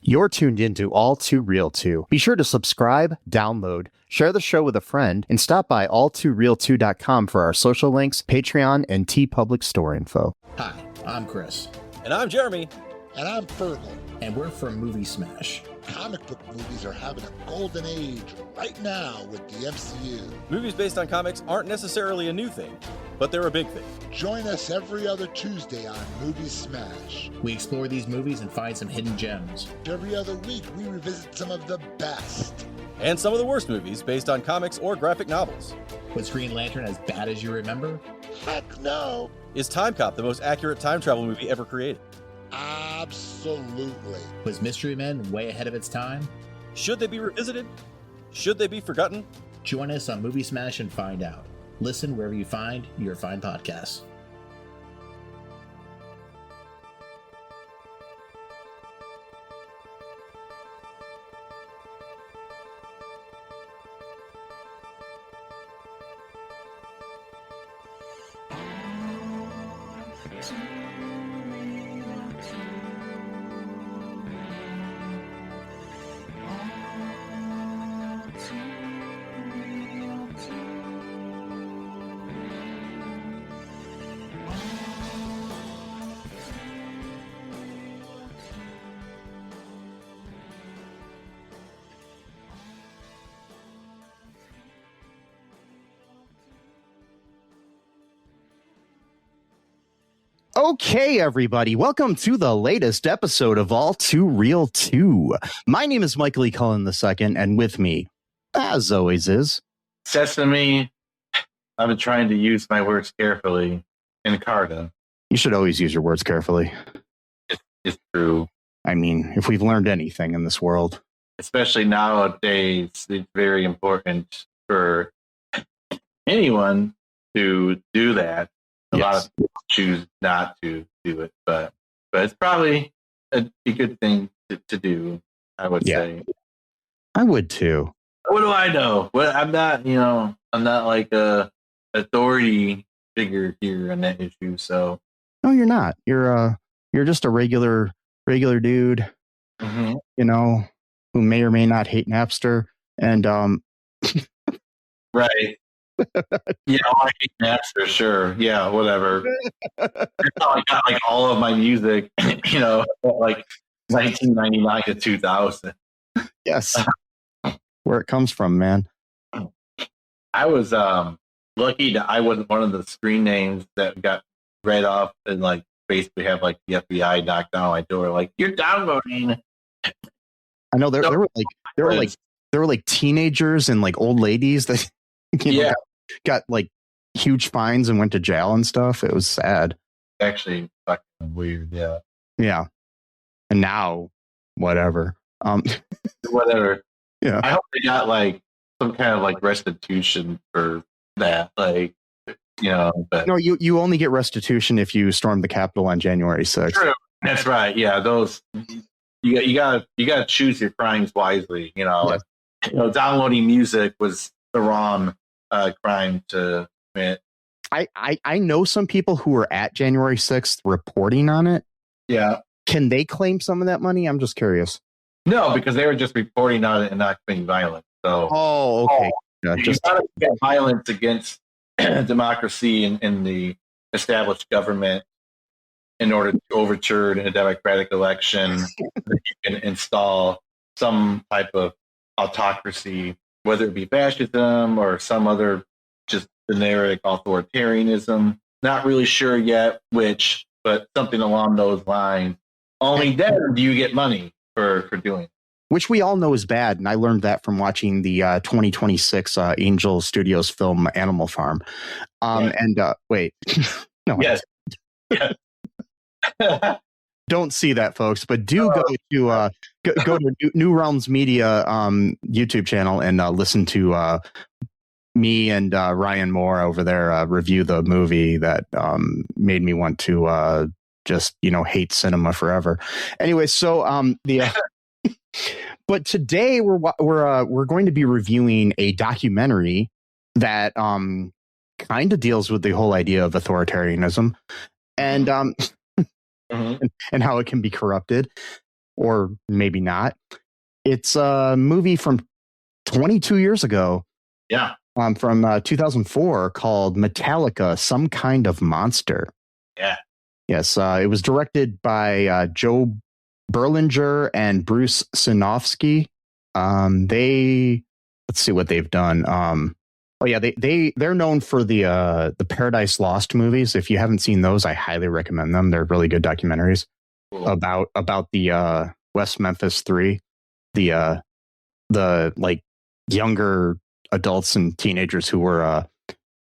You're tuned into All Too Real 2. Be sure to subscribe, download, share the show with a friend, and stop by all2real2.com for our social links, Patreon, and TeePublic store info. Hi, I'm Chris. And I'm Jeremy. And I'm Fergal. And we're from Movie Smash. Comic book movies are having a golden age right now with the MCU. Movies based on comics aren't necessarily a new thing, but they're a big thing. Join us every other Tuesday on Movie Smash. We explore these movies and find some hidden gems. Every other week, we revisit some of the best. And some of the worst movies based on comics or graphic novels. Was Green Lantern as bad as you remember? Heck no! Is Time Cop the most accurate time travel movie ever created? Absolutely. Was Mystery Men way ahead of its time? Should they be revisited? Should they be forgotten? Join us on Movie Smash and find out. Listen wherever you find your fine podcasts. Okay, everybody, welcome to the latest episode of All Too Real 2. My name is Michael E. Cullen II, and with me, as always, is... Sesame. I've been trying to use my words carefully. Encarta. You should always use your words carefully. It's true. I mean, if we've learned anything in this world. Especially nowadays, it's very important for anyone to do that. A lot of people choose not to do it, but it's probably a good thing to do, I would say. I would too. What do I know? Well, I'm not like a authority figure here on that issue, so. No, you're not. You're just a regular dude, mm-hmm. Who may or may not hate Napster, and right. Yeah, I hate Napster, sure. Yeah, whatever. I got like all of my music, like 1999 to 2000. Yes. Where it comes from, man. I was lucky that I wasn't one of the screen names that got read off and like basically have like the FBI knock down my door, like, you're downloading. I know there were like teenagers and like old ladies that got like huge fines and went to jail and stuff. It was sad. Actually fucking weird, yeah. Yeah. And now whatever. Whatever. Yeah. I hope they got like some kind of like restitution for that. Like, but no, you only get restitution if you storm the Capitol on January 6th. True. That's right. Yeah, those you gotta choose your crimes wisely. Yes. Downloading music was the wrong crime to commit. I know some people who were at January 6th reporting on it. Yeah. Can they claim some of that money? I'm just curious. No, because they were just reporting on it and not committing violence. So. Oh, okay. Yeah, you gotta get violence against democracy and the established government in order to overturn a democratic election. You can install some type of autocracy, whether it be fascism or some other just generic authoritarianism. Not really sure yet which, but something along those lines. Only then do you get money for doing it. Which we all know is bad, and I learned that from watching the 2026 Angel Studios film Animal Farm. And wait, no, yes, yes. Don't see that, folks, but do go to New Realms Media YouTube channel and listen to me and Ryan Moore over there review the movie that made me want to just hate cinema forever. Anyway, so but today we're going to be reviewing a documentary that kind of deals with the whole idea of authoritarianism and and how it can be corrupted. or maybe not. It's a movie from 22 years ago. Yeah. From 2004 called Metallica, Some Kind of Monster. Yeah. Yes, it was directed by Joe Berlinger and Bruce Sinofsky. Let's see what they've done. They're known for the Paradise Lost movies. If you haven't seen those, I highly recommend them. They're really good documentaries about the West Memphis 3, the like younger adults and teenagers who were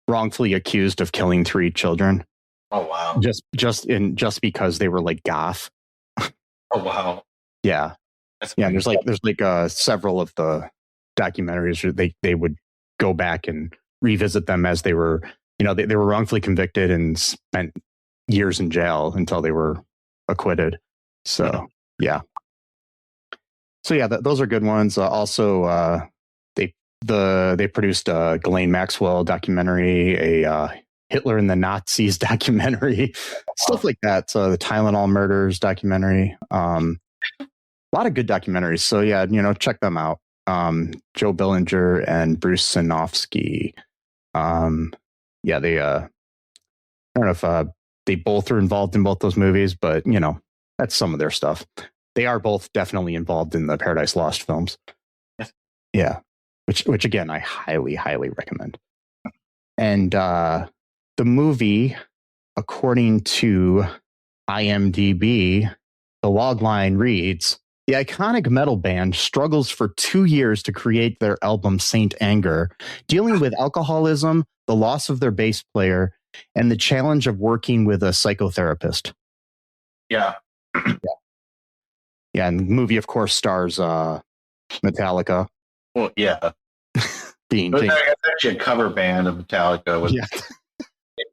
wrongfully accused of killing 3 children. Oh wow! Just because they were like goth. Oh wow! Yeah, yeah. There's like several of the documentaries. They would go back and revisit them as they were, they were wrongfully convicted and spent years in jail until they were acquitted. So yeah. So yeah, those are good ones. Also, they produced a Ghislaine Maxwell documentary, a Hitler and the Nazis documentary, stuff like that. So the Tylenol murders documentary, a lot of good documentaries. So yeah, check them out. Joe Berlinger and Bruce Sinofsky. They I don't know if they both are involved in both those movies, but that's some of their stuff. They are both definitely involved in the Paradise Lost films. Yes. Yeah. Which again, I highly, highly recommend. And the movie, according to IMDb, the logline reads, the iconic metal band struggles for 2 years to create their album Saint Anger, dealing with alcoholism, the loss of their bass player, and the challenge of working with a psychotherapist. Yeah. Yeah, and the movie, of course, stars Metallica. Well, yeah. It's actually a cover band of Metallica. Yeah.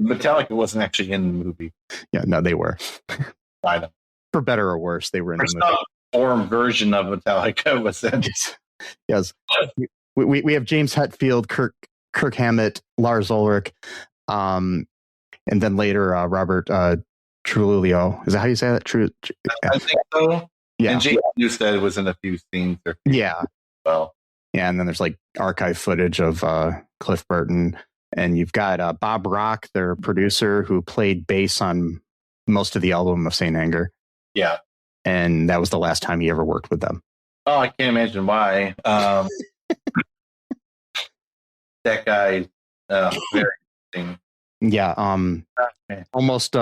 Metallica wasn't actually in the movie. Yeah, no, they were. I know. For better or worse, they were in the movie. Some form version of Metallica was in. Yes. We have James Hetfield, Kirk Hammett, Lars Ulrich, and then later Robert Trujillo. Is that how you say that? I think so. Yeah. And Jason Newsted was in a few scenes. Yeah. Well. Yeah, and then there's like archive footage of Cliff Burton. And you've got Bob Rock, their producer, who played bass on most of the album of Saint Anger. Yeah. And that was the last time he ever worked with them. Oh, I can't imagine why. That guy, very interesting. Yeah. Almost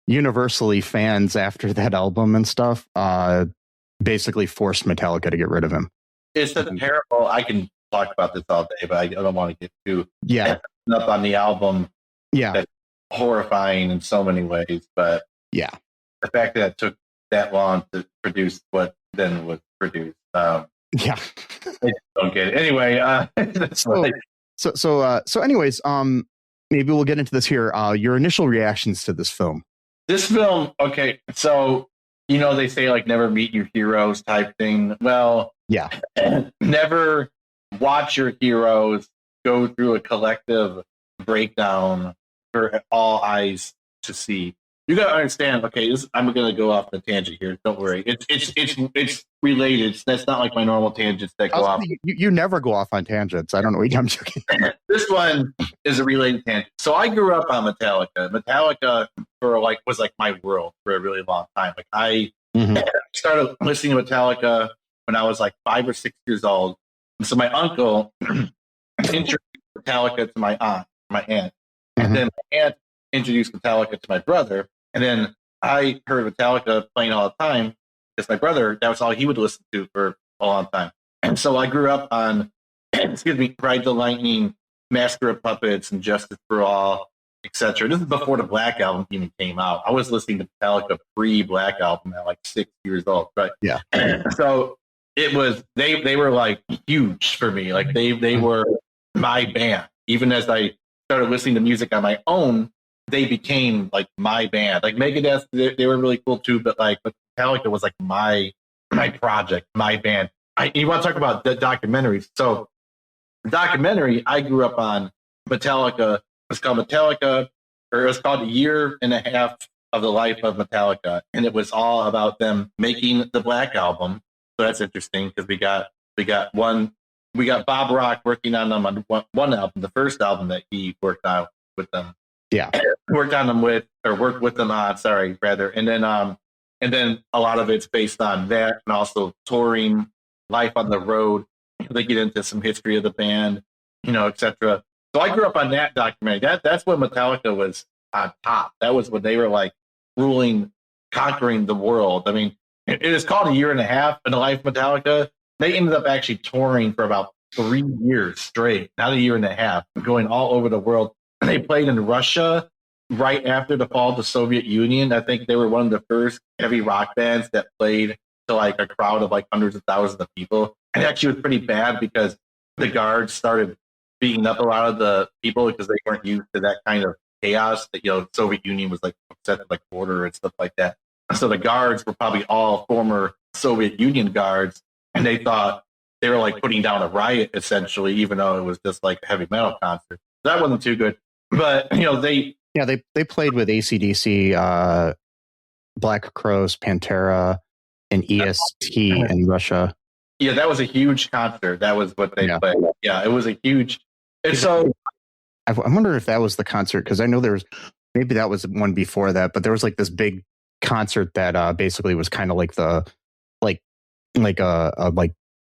universally, fans after that album and stuff basically forced Metallica to get rid of him. It's a terrible. I can talk about this all day, but I don't want to get too up on the album. Yeah, that's horrifying in so many ways. But yeah, the fact that it took that long to produce what then was produced. I don't get it. Anyway, so anyways, maybe we'll get into this here. Your initial reactions to this film. This film, okay, so they say like never meet your heroes type thing. Well, yeah, never watch your heroes go through a collective breakdown for all eyes to see. You got to understand. Okay, I'm going to go off the tangent here. Don't worry. It's related. That's not like my normal tangents that go off. You never go off on tangents. I don't know. I'm joking. This one is a related tangent. So I grew up on Metallica. Metallica was like my world for a really long time. Like I started listening to Metallica when I was like 5 or 6 years old. And so my uncle introduced Metallica to my aunt, and then my aunt introduced Metallica to my brother. And then I heard Metallica playing all the time because my brother, that was all he would listen to for a long time. And so I grew up on, Ride the Lightning, Master of Puppets, and Justice for All, etc. This is before the Black Album even came out. I was listening to Metallica pre-Black Album at like 6 years old, right? Yeah. So it was, they were like huge for me. Like they were my band. Even as I started listening to music on my own, they became like my band. Like Megadeth, they were really cool too, but Metallica was like my project, my band. You want to talk about the documentaries? So the documentary I grew up on, Metallica, was called Metallica, or it was called A Year and a Half of the life of Metallica, and it was all about them making the Black Album. So that's interesting because we got Bob Rock working on them on one album, the first album that he worked on with them. Yeah, worked with them on. Sorry, rather, and then a lot of it's based on that, and also touring, life on the road. They get into some history of the band, etc. So I grew up on that documentary. That's when Metallica was on top. That was when they were like ruling, conquering the world. I mean, it is called A Year and a Half in the Life of Metallica. They ended up actually touring for about 3 years straight, not a year and a half, going all over the world. They played in Russia right after the fall of the Soviet Union. I think they were one of the first heavy rock bands that played to like a crowd of like hundreds of thousands of people. And it actually was pretty bad because the guards started beating up a lot of the people because they weren't used to that kind of chaos. That the Soviet Union was like upset at like border and stuff like that. So the guards were probably all former Soviet Union guards, and they thought they were like putting down a riot essentially, even though it was just like a heavy metal concert. That wasn't too good. But they played with AC/DC, Black Crowes, Pantera, and EST in Russia. Yeah, that was a huge concert. That was what they played. Yeah, it was a huge. And so I wonder if that was the concert, because I know maybe that was one before that, but there was like this big concert that basically was kind of like a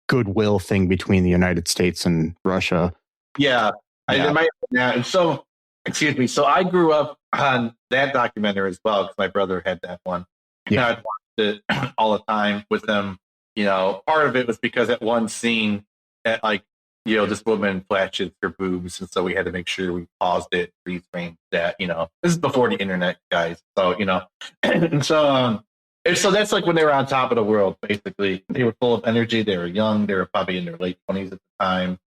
goodwill thing between the United States and Russia. Yeah. And so, excuse me. So I grew up on that documentary as well because my brother had that one. Yeah, I watched it all the time with them. Part of it was because at one scene, at this woman flashes her boobs, and so we had to make sure we paused it, freeze framed that. This is before the internet, guys. So and so that's like when they were on top of the world. Basically, they were full of energy. They were young. They were probably in their late 20s at the time.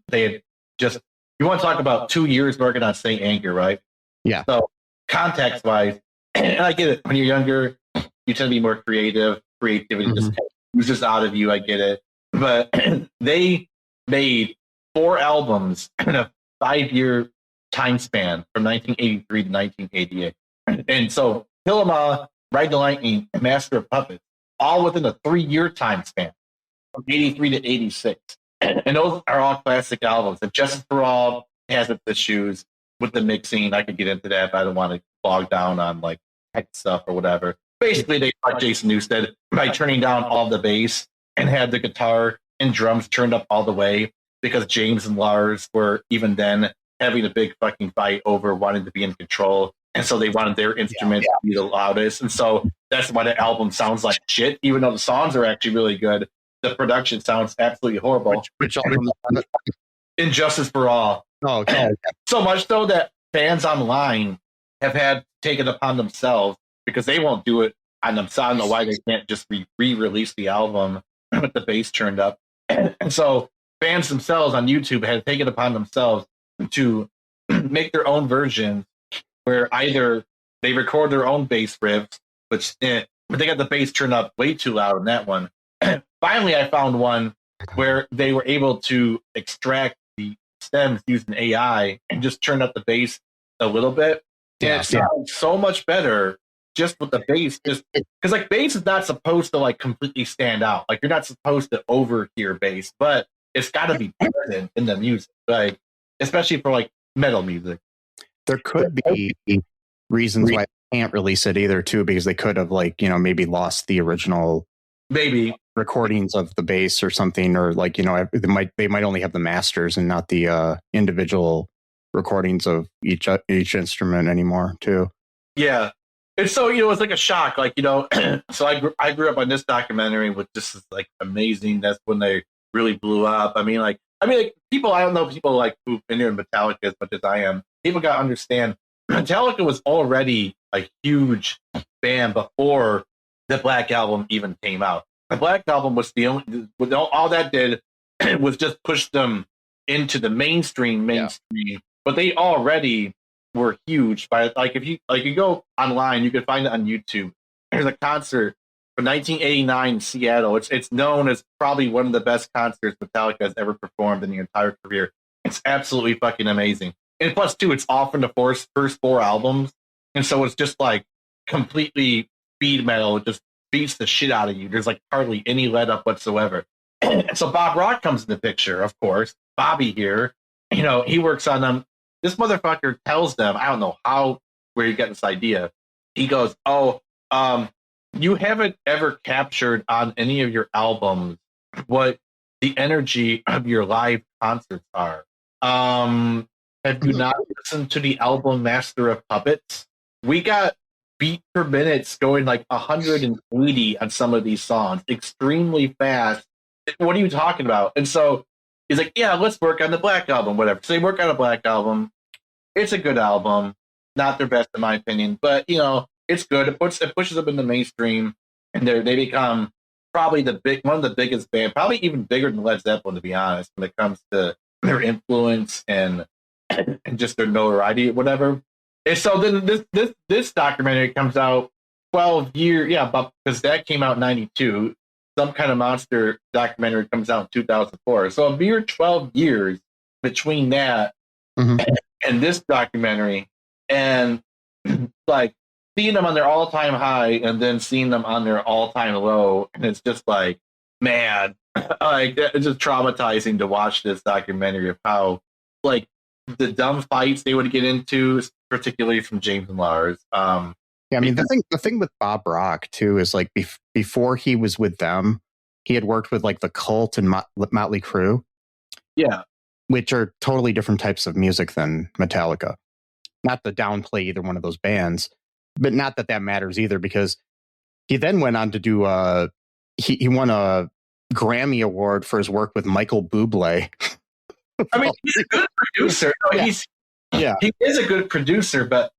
They had just. You want to talk about 2 years working on Saint Anger, right? Yeah. So context wise, and I get it. When you're younger, you tend to be more creative. Creativity just oozes out of you. I get it. But they made 4 albums in a 5-year time span from 1983 to 1988. And so Kill 'Em All, Ride the Lightning, and Master of Puppets, all within a 3-year time span from 83 to 86. And those are all classic albums. And Justice for All has its issues with the mixing. I could get into that, but I don't want to bog down on like tech stuff or whatever. Basically, they caught Jason Newsted by turning down all the bass and had the guitar and drums turned up all the way because James and Lars were even then having a big fucking fight over wanting to be in control. And so they wanted their instruments to be the loudest. And so that's why the album sounds like shit, even though the songs are actually really good. The production sounds absolutely horrible. Which album? Injustice for All. Oh, okay. So much so that fans online have had taken upon themselves because they won't do it on themselves. I don't know why they can't just re-release the album with the bass turned up. And so fans themselves on YouTube had taken upon themselves to make their own version where either they record their own bass riffs, but they got the bass turned up way too loud in that one. Finally, I found one where they were able to extract the stems using AI and just turn up the bass a little bit. And it sounds so much better just with the bass. Just because like bass is not supposed to like completely stand out. Like you're not supposed to overhear bass, but it's got to be present in the music, like especially for like metal music. There could be reasons why they can't release it either, too, because they could have maybe lost the original recordings of the bass or something, or they might only have the masters and not the individual recordings of each instrument anymore too. Yeah, and so it's like a shock, so I grew up on this documentary, which this is like amazing. That's when they really blew up. I mean people, I don't know people like who've been in Metallica as much as I am. People got to understand Metallica was already a huge band before the Black Album even came out. The Black Album was all that did was just push them into the mainstream, but they already were huge. If you go online, you can find it on YouTube. There's a concert from 1989 in Seattle. It's known as probably one of the best concerts Metallica has ever performed in the entire career. It's absolutely fucking amazing. And plus, too, it's all from the first 4 albums. And so it's just like completely speed metal. It just beats the shit out of you. There's like hardly any let up whatsoever. So Bob Rock comes in the picture, of course. Bobby here, he works on them. This motherfucker tells them, I don't know where you got this idea. He goes, you haven't ever captured on any of your albums what the energy of your live concerts are. Have you not listened to the album Master of Puppets? We got beat per minutes going like 180 on some of these songs, extremely fast. What are you talking about? And so he's like, yeah, let's work on the Black Album, whatever. So they work on a Black Album. It's a good album. Not their best in my opinion, but it's good. It pushes them in the mainstream, and they become probably one of the biggest band, probably even bigger than Led Zeppelin, to be honest, when it comes to their influence and just their notoriety, whatever. And so then this documentary comes out 12 years, because that came out in 92. Some Kind of Monster documentary comes out in 2004. So a mere 12 years between that and this documentary, and like seeing them on their all-time high and then seeing them on their all-time low, and it's just like, man, like it's just traumatizing to watch this documentary of how like the dumb fights they would get into, particularly from James and Lars. Yeah, I mean, the thing with Bob Rock too is like before he was with them, he had worked with like the Cult and Motley Crue, which are totally different types of music than Metallica. Not to downplay either one of those bands, but not that matters either, because he then went on to do he won a Grammy Award for his work with Michael Bublé. I mean, he's a good producer. He is a good producer, but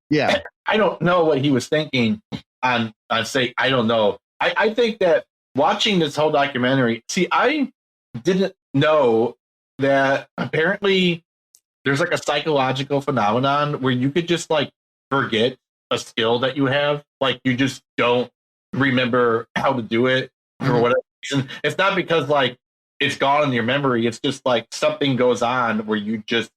I don't know what he was thinking on say, I don't know. I think that watching this whole documentary, I didn't know that apparently there's like a psychological phenomenon where you could just like forget a skill that you have. Like you just don't remember how to do it for whatever reason. It's not because like it's gone in your memory. It's just like something goes on where you just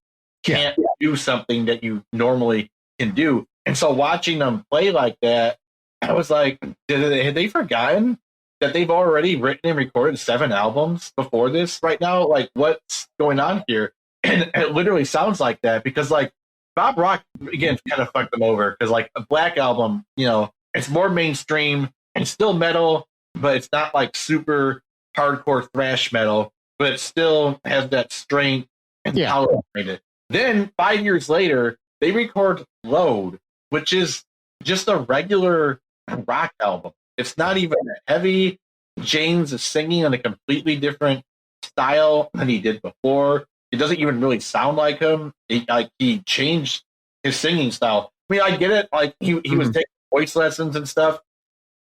can't do something that you normally can do. And so watching them play like that, I was like, had they forgotten that they've already written and recorded 7 albums before this right now? Like, what's going on here? And it literally sounds like that, because like Bob Rock, again, kind of fucked them over, because like a Black Album, it's more mainstream and it's still metal, but it's not like super hardcore thrash metal, but it still has that strength and power behind it. Then 5 years later, they record Load, which is just a regular rock album. It's not even heavy. James is singing in a completely different style than he did before. It doesn't even really sound like him. He changed his singing style. I mean, I get it. Like he was taking voice lessons and stuff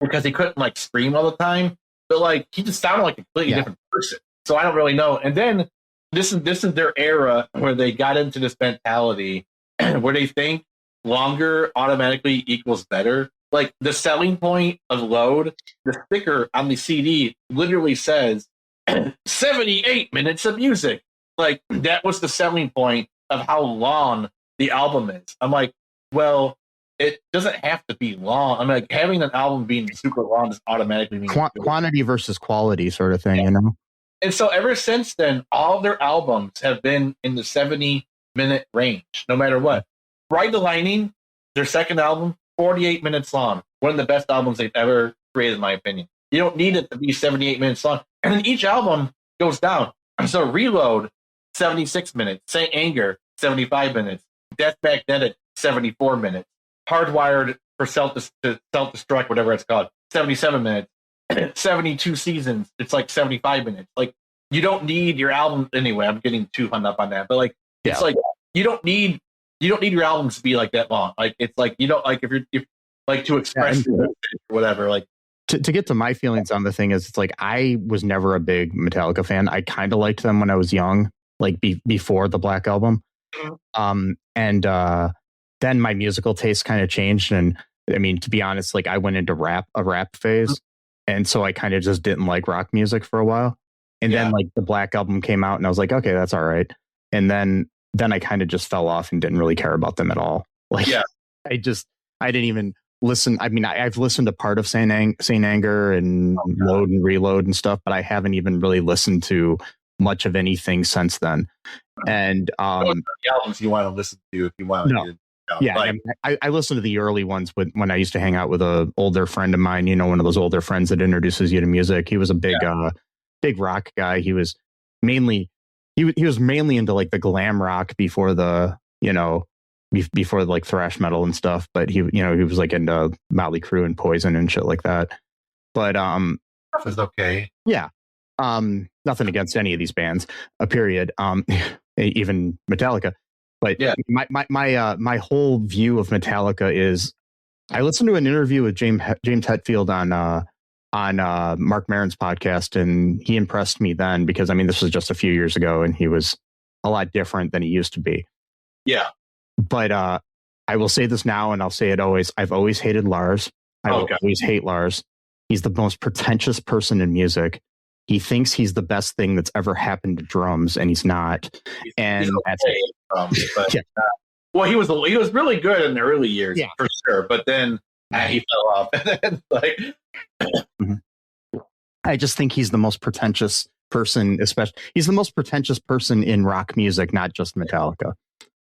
because he couldn't like scream all the time. But like he just sounded like a completely different person. So I don't really know. And then this is their era where they got into this mentality where they think longer automatically equals better. Like the selling point of Load, the sticker on the CD literally says 78 minutes of music. Like that was the selling point of how long the album is. I'm like, well, it doesn't have to be long. I'm like, having an album being super long does automatically mean quantity versus quality sort of thing, And so ever since then, all their albums have been in the 70-minute range, no matter what. Ride the Lightning, their second album, 48 minutes long. One of the best albums they've ever created, in my opinion. You don't need it to be 78 minutes long. And then each album goes down. So Reload, 76 minutes. Saint Anger, 75 minutes. Death Magnetic, 74 minutes. Hardwired for Self-Destruct, whatever it's called, 77 minutes. 72 seasons, it's like 75 minutes. Like, you don't need your album anyway. I'm getting too hung up on that, but like, it's like you don't need your albums to be like that long. Like, it's like you don't like if like to express or whatever. Like, to get to my feelings on the thing is, it's like I was never a big Metallica fan. I kind of liked them when I was young, like before the Black Album, and then my musical taste kind of changed. And I mean, to be honest, like I went into a rap phase. And so I kind of just didn't like rock music for a while. And then like the Black Album came out and I was like, okay, that's all right. And then I kind of just fell off and didn't really care about them at all. Like, I didn't even listened. I mean, I've listened to part of Saint Anger and Load and Reload and stuff, but I haven't even really listened to much of anything since then. And the albums you want to listen to if you want no. to. Yeah, like, I listened to the early ones when I used to hang out with a older friend of mine. You know, one of those older friends that introduces you to music. He was a big rock guy. He was mainly into like the glam rock before the before like thrash metal and stuff. But he was like into Motley Crue and Poison and shit like that. But stuff is okay. Yeah, nothing against any of these bands. Period. Even Metallica. But yeah, my whole view of Metallica is I listened to an interview with James Hetfield on Mark Maron's podcast, and he impressed me then because I mean this was just a few years ago, and he was a lot different than he used to be. Yeah, but I will say this now, and I'll say it always. I've always hated Lars. I will always hate Lars. He's the most pretentious person in music. He thinks he's the best thing that's ever happened to drums, and he's not. He's well, he was really good in the early years, for sure. But then he fell off. I just think he's the most pretentious person. Especially, he's the most pretentious person in rock music, not just Metallica.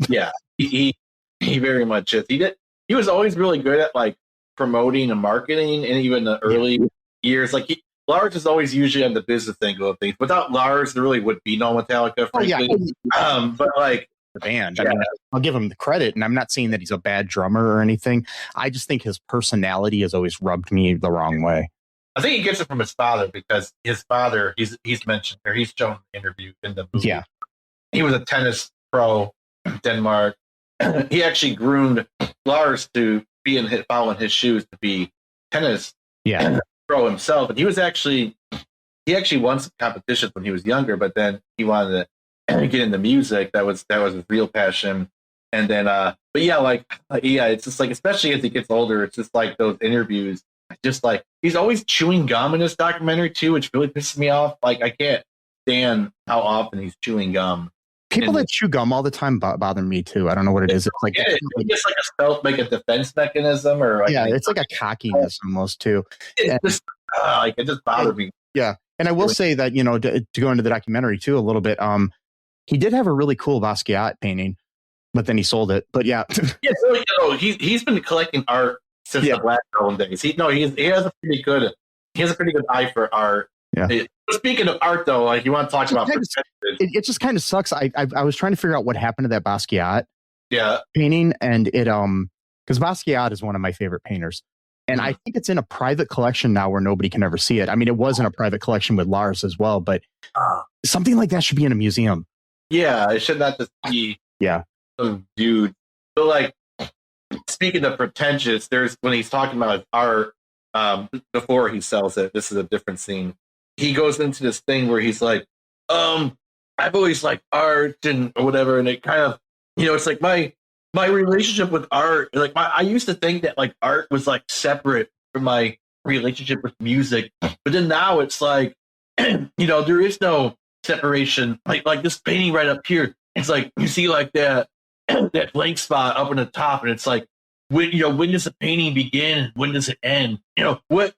Yeah, he very much is. He was always really good at like promoting and marketing, and even the early years, like Lars is always usually on the business angle of things. Without Lars, there really would be no Metallica, frankly. But like the band, I mean, I'll give him the credit, and I'm not saying that he's a bad drummer or anything. I just think his personality has always rubbed me the wrong way. I think he gets it from his father because his father, he's mentioned there, he's shown the interview in the movie. Yeah, he was a tennis pro in Denmark. He actually groomed Lars to be following his shoes to be tennis. Yeah. Pro himself, and he actually won some competitions when he was younger, but then he wanted to get into music. That was his real passion. And then it's just like, especially as he gets older, it's just like those interviews, just like he's always chewing gum in this documentary too, which really pisses me off. Like I can't stand how often he's chewing gum. People that chew gum all the time bother me too. I don't know what it is. It's like it's like a defense mechanism, or like, it's like a cockiness almost too. It just bothered me. Yeah, and I will say that to go into the documentary too a little bit. He did have a really cool Basquiat painting, but then he sold it. But yeah, he's been collecting art since the Black Girl days. He has a pretty good eye for art. Yeah. Speaking of art, though, like you want to talk about, it just kind of sucks. I was trying to figure out what happened to that Basquiat painting, and it because Basquiat is one of my favorite painters, and I think it's in a private collection now where nobody can ever see it. I mean, it was in a private collection with Lars as well, but something like that should be in a museum. Yeah, it should not just be some dude. But like speaking of pretentious, there's when he's talking about his art before he sells it. This is a different scene. He goes into this thing where he's like, I've always liked art and or whatever, and it kind of, it's like my relationship with art. Like I used to think that like art was like separate from my relationship with music, but then now it's like, there is no separation. Like this painting right up here, it's like you see like that blank spot up in the top, and it's like when does the painting begin? When does it end? What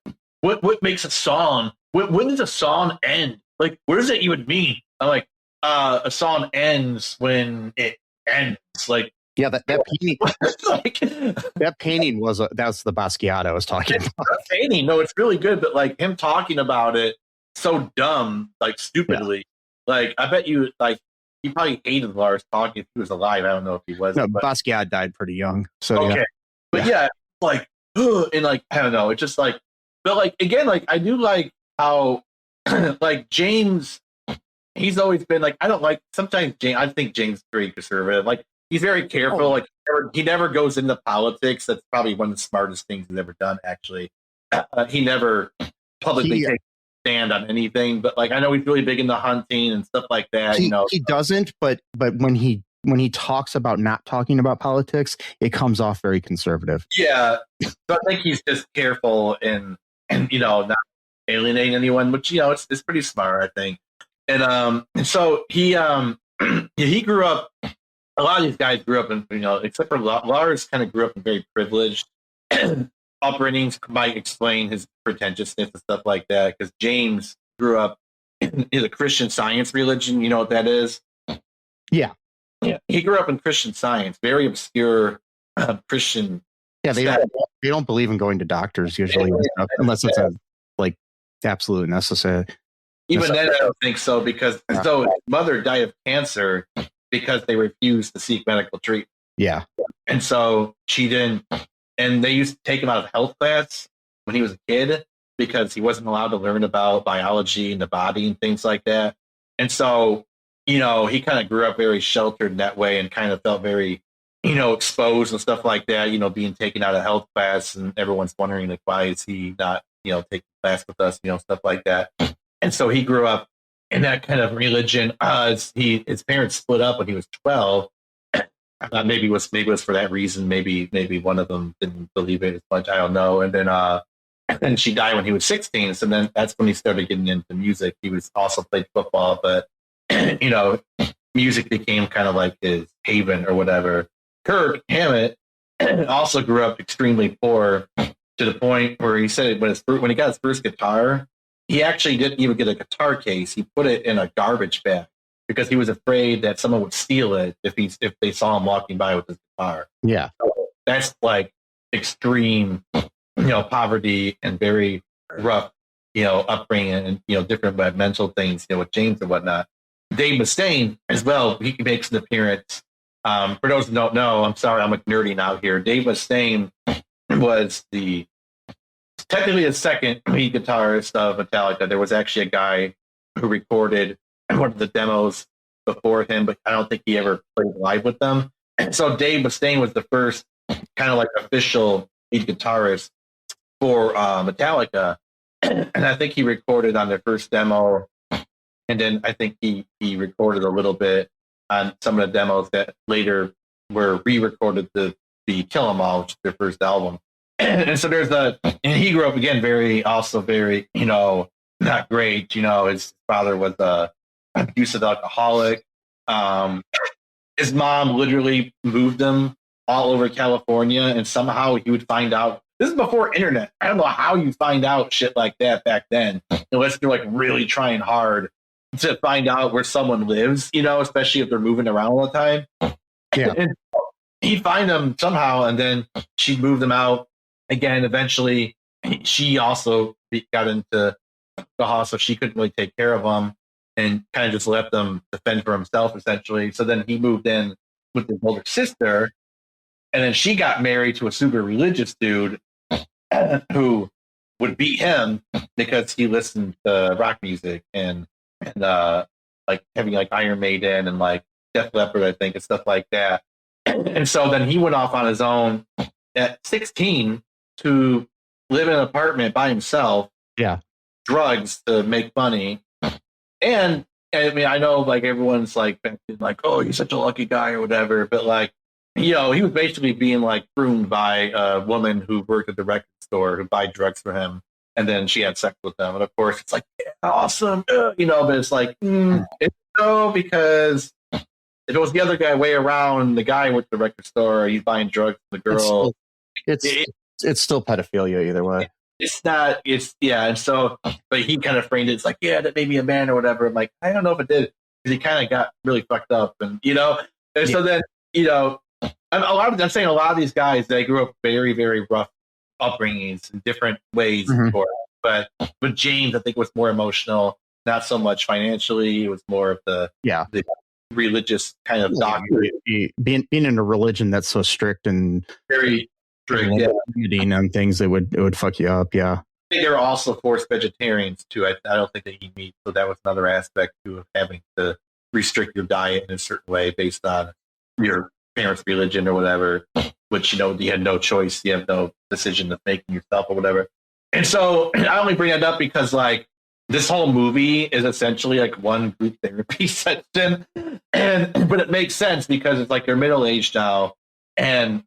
makes a song? When does a song end? Like, what does that even mean? I'm like, a song ends when it ends. Like, yeah, that painting. That painting that's the Basquiat I was talking about. That painting, no, it's really good, but like him talking about it so dumb, like stupidly. Yeah. Like, I bet you he probably hated Lars talking if he was alive. I don't know if he was. No, Basquiat died pretty young. So okay, but like, and like I don't know. It's just like, but like again, like I do like how like James, he's always been like, I don't like sometimes James. I think James is very conservative. Like he's very careful. Like he never goes into politics. That's probably one of the smartest things he's ever done. Actually, he never publicly takes a stand on anything. But like I know he's really big into hunting and stuff like that. He doesn't. But when he talks about not talking about politics, it comes off very conservative. Yeah, so I think he's just careful and not alienate anyone, which it's pretty smart, I think. And so he he grew up. A lot of these guys grew up in except for Lars, kind of grew up in very privileged upbringings might explain his pretentiousness and stuff like that. Because James grew up in a Christian Science religion. You know what that is? Yeah. Yeah. He grew up in Christian Science, very obscure Christian. Yeah, they don't believe in going to doctors usually, unless it's like absolute necessary. Even then, I don't think so, because so his mother died of cancer because they refused to seek medical treatment. Yeah. And so she didn't, and they used to take him out of health class when he was a kid because he wasn't allowed to learn about biology and the body and things like that. And so, he kind of grew up very sheltered in that way and kind of felt very, exposed and stuff like that, being taken out of health class, and everyone's wondering, like, why is he not, taking class with us, stuff like that. And so he grew up in that kind of religion. His parents split up when he was 12. Maybe it was for that reason. Maybe one of them didn't believe it as much. I don't know. And then she died when he was 16. So then that's when he started getting into music. He was also played football, but music became kind of like his haven or whatever. Kirk Hammett also grew up extremely poor, to the point where he said when he got his first guitar, he actually didn't even get a guitar case. He put it in a garbage bag because he was afraid that someone would steal it if they saw him walking by with his guitar. Yeah. So that's like extreme, poverty and very rough, upbringing and, different mental things, with James and whatnot. Dave Mustaine as well, he makes an appearance. For those who don't know, I'm sorry, I'm nerding out here. Dave Mustaine was technically the second lead guitarist of Metallica. There was actually a guy who recorded one of the demos before him, but I don't think he ever played live with them. And so Dave Mustaine was the first kind of like official lead guitarist for Metallica. And I think he recorded on their first demo. And then I think he recorded a little bit on some of the demos that later were re-recorded to be Kill 'Em All, which is their first album. And so and he grew up again very, not great. His father was a abusive alcoholic. His mom literally moved him all over California, and somehow he would find out. This is before internet. I don't know how you find out shit like that back then, unless you're like really trying hard to find out where someone lives, especially if they're moving around all the time. Yeah. And he'd find them somehow, and then she'd move them out again. Eventually, she also got into alcohol, so she couldn't really take care of them and kind of just let them defend for himself, essentially. So then he moved in with his older sister, and then she got married to a super religious dude who would beat him because he listened to rock music and like having like Iron Maiden and like Def Leppard, I think, and stuff like that. And so then he went off on his own at 16 to live in an apartment by himself. Yeah. Drugs to make money. And I mean, I know like everyone's like, oh, you're such a lucky guy or whatever. But like, he was basically being like groomed by a woman who worked at the record store who buy drugs for him. And then she had sex with them. And of course, it's like, yeah, awesome. But it's like, it's no, because if it was the other guy way around, the guy with the record store, he's buying drugs for the girl. It's still pedophilia either way. And so, but he kind of framed it. It's like, yeah, that made me a man or whatever. I'm like, I don't know if it did, because he kind of got really fucked up. And, so then, I'm saying a lot of these guys, they grew up very, very rough upbringings in different ways. Mm-hmm. But with James, I think it was more emotional, not so much financially. It was more of the religious kind of doctrine. Being in a religion that's so strict and very strict, and things that would fuck you up. Yeah. I think they were also forced vegetarians too. I don't think they eat meat, so that was another aspect too of having to restrict your diet in a certain way based on your parents' religion or whatever, which you had no choice, you have no decision to make yourself or whatever. And so I only bring that up because like this whole movie is essentially like one group therapy session, but it makes sense because it's like they're middle aged now, and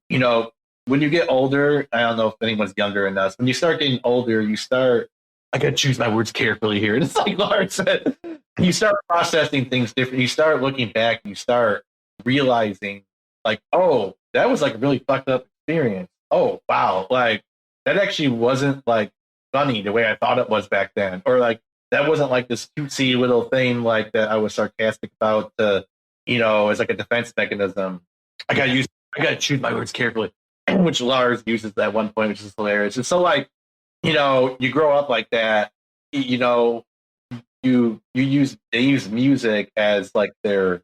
when you get older, I don't know if anyone's younger than us. When you start getting older, I got to choose my words carefully here. It's like Lars said, you start processing things different. You start looking back, and you start realizing like, oh, that was like a really fucked up experience. Oh, wow. Like, that actually wasn't like funny the way I thought it was back then, or like that wasn't like this cutesy little thing like that I was sarcastic about, as like a defense mechanism. I gotta choose my words carefully, which Lars uses at one point, which is hilarious. And so like, you grow up like that, they use music as like their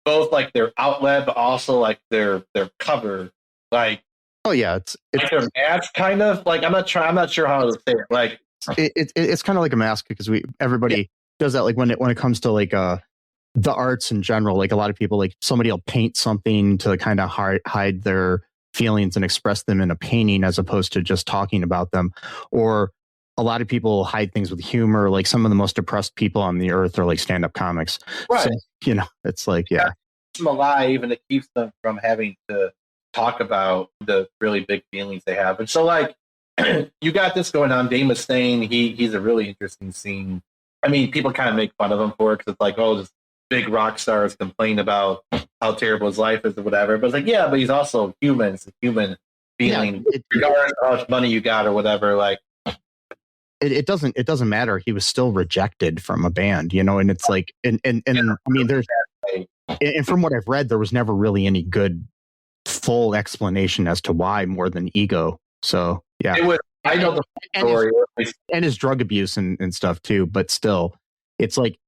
both like their outlet, but also like their cover. Like, oh yeah, it's like their mask, kind of like I'm not sure how to say it. Like it's kind of like a mask because everybody does that. Like when it comes to like the arts in general, like a lot of people, like somebody will paint something to kind of hide their feelings and express them in a painting as opposed to just talking about them. Or a lot of people hide things with humor. Like some of the most depressed people on the earth are like stand-up comics. Right. So, it's like, yeah. Keeps them alive, and it keeps them from having to talk about the really big feelings they have. And so like, you got this going on. Dave Mustaine, he's a really interesting scene. I mean, people kind of make fun of him for it because it's like, oh, this big rock stars complain about how terrible his life is or whatever. But it's like, yeah, but he's also human. It's a human feeling, regardless of how much money you got or whatever. Like, it doesn't matter. He was still rejected from a band, and it's like, and I mean, there's, and from what I've read, there was never really any good full explanation as to why, more than ego. So yeah, it was. I know the story and his drug abuse and stuff too. But still, it's like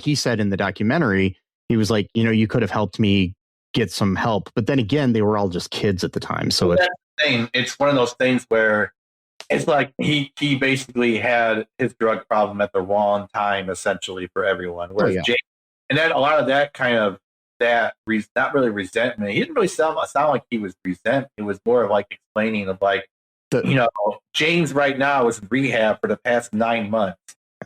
he said in the documentary, he was like, you could have helped me get some help. But then again, they were all just kids at the time. So it's one of those things where it's like he basically had his drug problem at the wrong time, essentially, for everyone. Whereas James, and then a lot of that kind of not really resentment. He didn't really sound like he was resent. It was more of like explaining of like, James right now is in rehab for the past 9 months.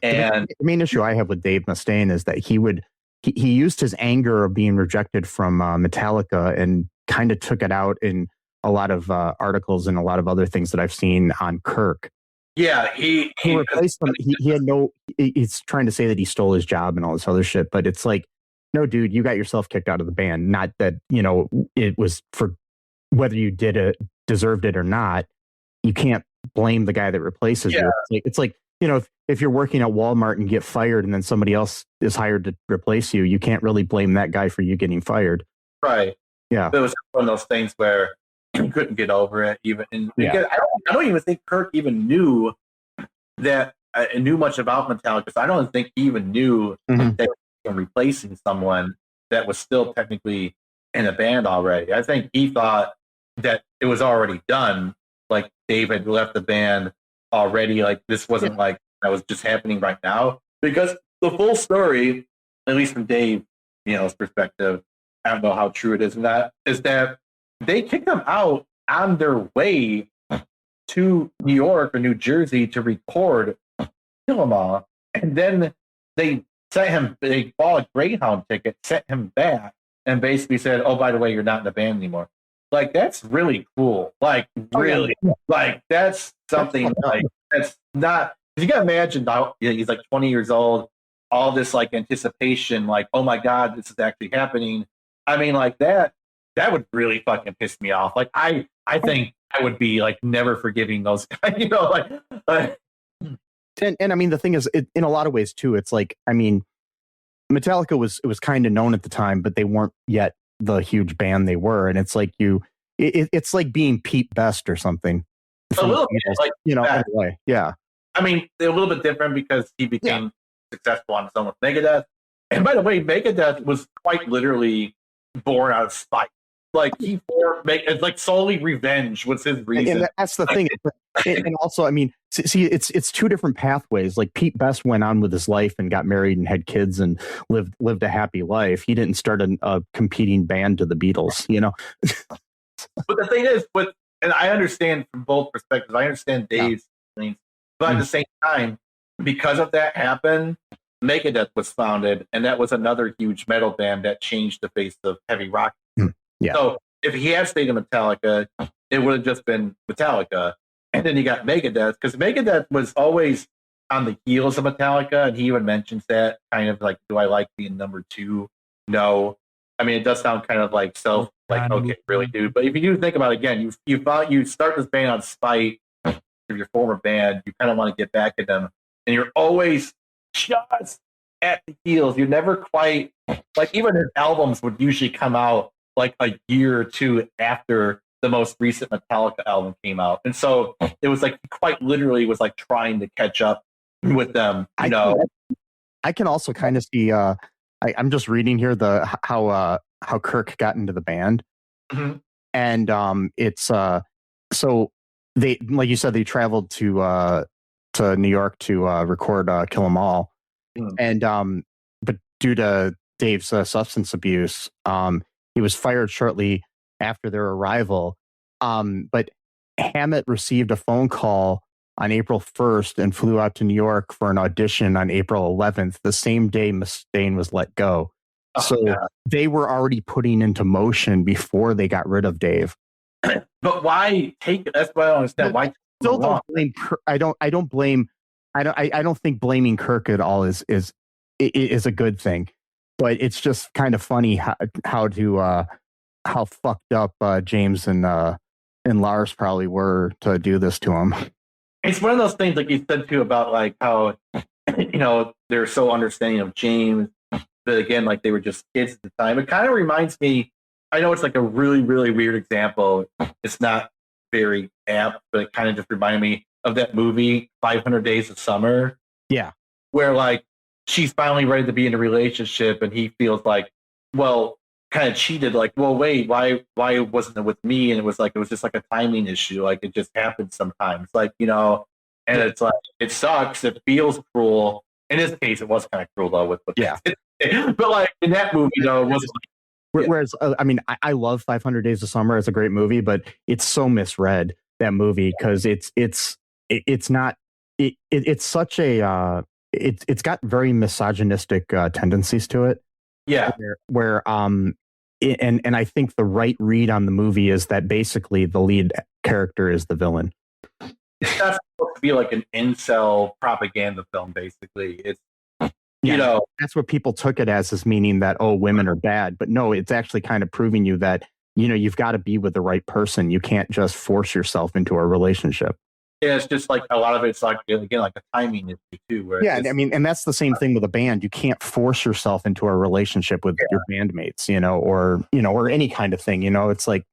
And the main issue I have with Dave Mustaine is that he used his anger of being rejected from Metallica and kind of took it out in a lot of articles and a lot of other things that I've seen on Kirk. Yeah, he replaced him. He had he's trying to say that he stole his job and all this other shit, but it's like, no, dude, you got yourself kicked out of the band. Not that, it was for whether you deserved it or not. You can't blame the guy that replaces you. It's like, if you're working at Walmart and get fired and then somebody else is hired to replace you, you can't really blame that guy for you getting fired. Right. Yeah. It was one of those things where he couldn't get over it even. And I don't even think Kirk even knew that knew much about Metallica. So I don't think he even knew that he was replacing someone that was still technically in a band already. I think he thought that it was already done. Like David left the band already. Like this wasn't like that was just happening right now, because the full story, at least from Dave's perspective, I don't know how true it is. And that is that they kicked him out on their way to New York or New Jersey to record Kill 'Em All, and then they bought a Greyhound ticket, sent him back, and basically said, "Oh, by the way, you're not in the band anymore." Like, that's really cool. Like, really. Like, that's something like, that's not, you got to imagine now, he's like 20 years old, all this like anticipation, like, oh my God, this is actually happening. I mean, like that would really fucking piss me off. Like, I think I would be like never forgiving those guys, And I mean, the thing is, in a lot of ways too, it's like, I mean, Metallica was kind of known at the time, but they weren't yet the huge band they were. And it's like it's like being Pete Best or something. A little bit, like, anyway. Yeah. I mean, they're a little bit different because he became successful on his own with Megadeth. And by the way, Megadeth was quite literally born out of spite. Like, it's like solely revenge was his reason. And that's the thing. And also, I mean, see, it's two different pathways. Like, Pete Best went on with his life and got married and had kids and lived a happy life. He didn't start a competing band to the Beatles, But the thing is, and I understand from both perspectives. I understand Dave's things, but at the same time, because of that happened, Megadeth was founded, and that was another huge metal band that changed the face of heavy rock. Yeah. So if he had stayed in Metallica, it would have just been Metallica. And then you got Megadeth, because Megadeth was always on the heels of Metallica, and he even mentions that kind of like, do I like being number two? No. I mean, it does sound kind of like okay, really, dude. But if you do think about it again, you start this band on spite of your former band. You kind of want to get back at them, and you're always just at the heels. You're never quite like, even his albums would usually come out like a year or two after the most recent Metallica album came out, and so it was like he quite literally was like trying to catch up with them. I can also kind of see. I'm just reading here how Kirk got into the band, Mm-hmm. and it's so they, like you said, they traveled to New York to record Kill 'Em All, and but due to Dave's substance abuse, he was fired shortly after their arrival. But Hammett received a phone call on April 1st and flew out to New York for an audition on April 11th, the same day Mustaine was let go. They were already putting into motion before they got rid of Dave. But why take it? That's what I don't understand. Why still don't blame? I don't blame. I don't think blaming Kirk at all is a good thing. But it's just kind of funny how fucked up James and Lars probably were to do this to him. It's one of those things, like you said too, about like how they're so understanding of James, but again, like they were just kids at the time. It kind of reminds me. I know it's like a really, really weird example. It's not very apt, but it kind of just reminded me of that movie 500 Days of Summer. Yeah, where like she's finally ready to be in a relationship, and he feels like, well, kind of cheated. Like, well, wait, why wasn't it with me? And it was just like a timing issue. Like it just happens sometimes. Like, and it's like, it sucks. It feels cruel. In this case, it was kind of cruel though. But like in that movie though, it wasn't. Whereas, I mean, I love 500 Days of Summer. It's a great movie, but it's so misread, that movie, because it's such a it's got very misogynistic tendencies to it. Yeah, where and I think the right read on the movie is that basically the lead character is the villain. It's not supposed to be like an incel propaganda film. Basically, it's that's what people took it as meaning that, oh, women are bad. But no, it's actually kind of proving you that you've got to be with the right person. You can't just force yourself into a relationship. Yeah, it's just like a lot of it's like, again, like a timing issue too. Where I mean, and that's the same thing with a band. You can't force yourself into a relationship with your bandmates, or any kind of thing. It's like,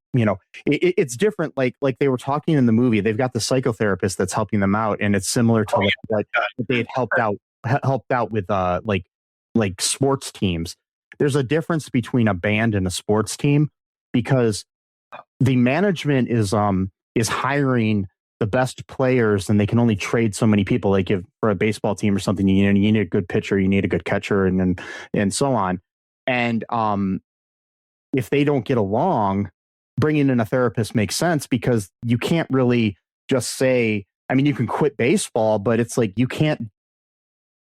it's different. Like they were talking in the movie, they've got the psychotherapist that's helping them out, and it's similar to what they've helped out with like sports teams. There's a difference between a band and a sports team, because the management is hiring the best players, and they can only trade so many people. Like if for a baseball team or something, you need a good pitcher, you need a good catcher, and so on. And if they don't get along, bringing in a therapist makes sense, because you can't really just say, I mean, you can quit baseball, but it's like you can't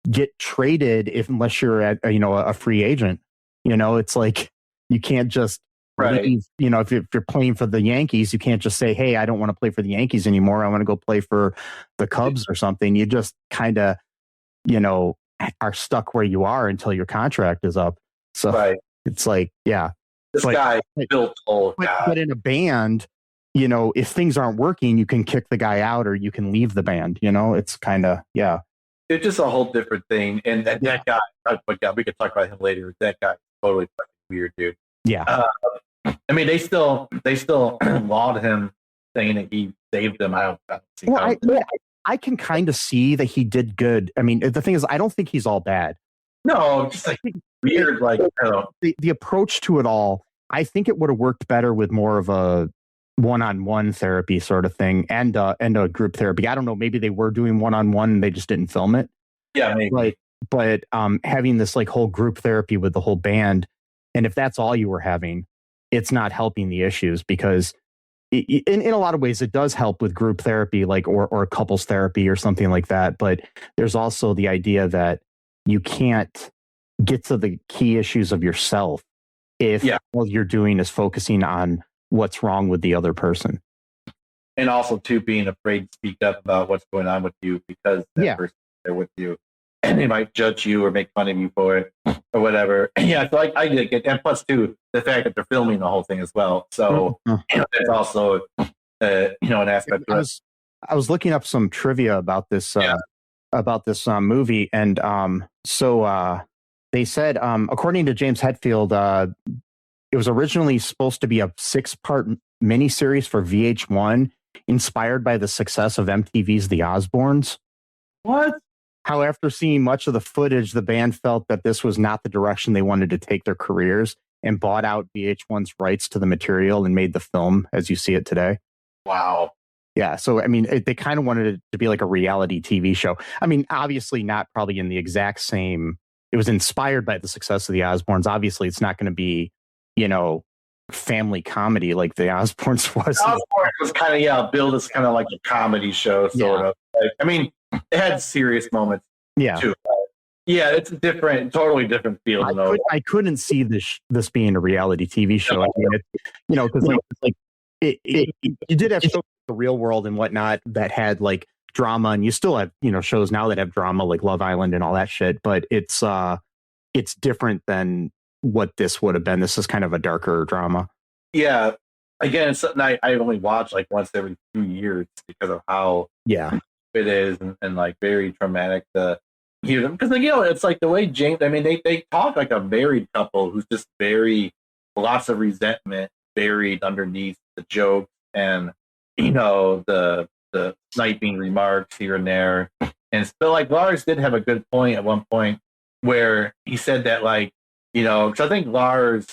get traded unless you're a free agent. It's like you can't just leave, if you're playing for the Yankees, you can't just say, hey, I don't want to play for the Yankees anymore, I want to go play for the Cubs or something. You just kind of are stuck where you are until your contract is up. So it's like, this guy built but in a band, if things aren't working, you can kick the guy out or you can leave the band. It's kind of it's just a whole different thing. And that guy, we could talk about him later. That guy is totally fucking weird, dude. Yeah. I mean, they still laud him, saying that he saved them. I don't see how. I can kind of see that he did good. I mean, the thing is, I don't think he's all bad. No, just like weird, like the approach to it all. I think it would have worked better with more of a one-on-one therapy sort of thing, and a group therapy. I don't know. Maybe they were doing one-on-one and they just didn't film it. Yeah, maybe. But having this like whole group therapy with the whole band, and if that's all you were having, it's not helping the issues, because in a lot of ways it does help with group therapy, like or couples therapy or something like that. But there's also the idea that you can't get to the key issues of yourself if all you're doing is focusing on what's wrong with the other person. And also too, being afraid to speak up about what's going on with you, because that person's there with you and they might judge you or make fun of you for it. or whatever. Yeah, so I did get, and plus too, the fact that they're filming the whole thing as well. So it's also an aspect to it. I was looking up some trivia about this movie, and they said, according to James Hetfield, it was originally supposed to be a 6-part miniseries for VH1, inspired by the success of MTV's The Osbournes. What? However, after seeing much of the footage, the band felt that this was not the direction they wanted to take their careers, and bought out VH1's rights to the material and made the film as you see it today. Wow. Yeah, so I mean, they kind of wanted it to be like a reality TV show. I mean, obviously not probably in the exact same. It was inspired by the success of the Osbournes. Obviously, it's not going to be, family comedy like the Osbournes was. The Osbournes was kind of billed as kind of like a comedy show, sort of. Like, I mean, it had serious moments. Yeah, too. Yeah, it's a totally different field. I couldn't see this being a reality TV show. I mean, because you did have shows the Real World and whatnot that had like drama, and you still have shows now that have drama like Love Island and all that shit, but it's different than what this would have been. This is kind of a darker drama. Yeah, again, it's something I only watch like once every 2 years because of how it is, and like very traumatic to hear them, because it's like the way James, I mean, they talk like a married couple who's just lots of resentment buried underneath the jokes and the sniping remarks here and there. And still, like, Lars did have a good point at one point where he said that, like, because I think Lars,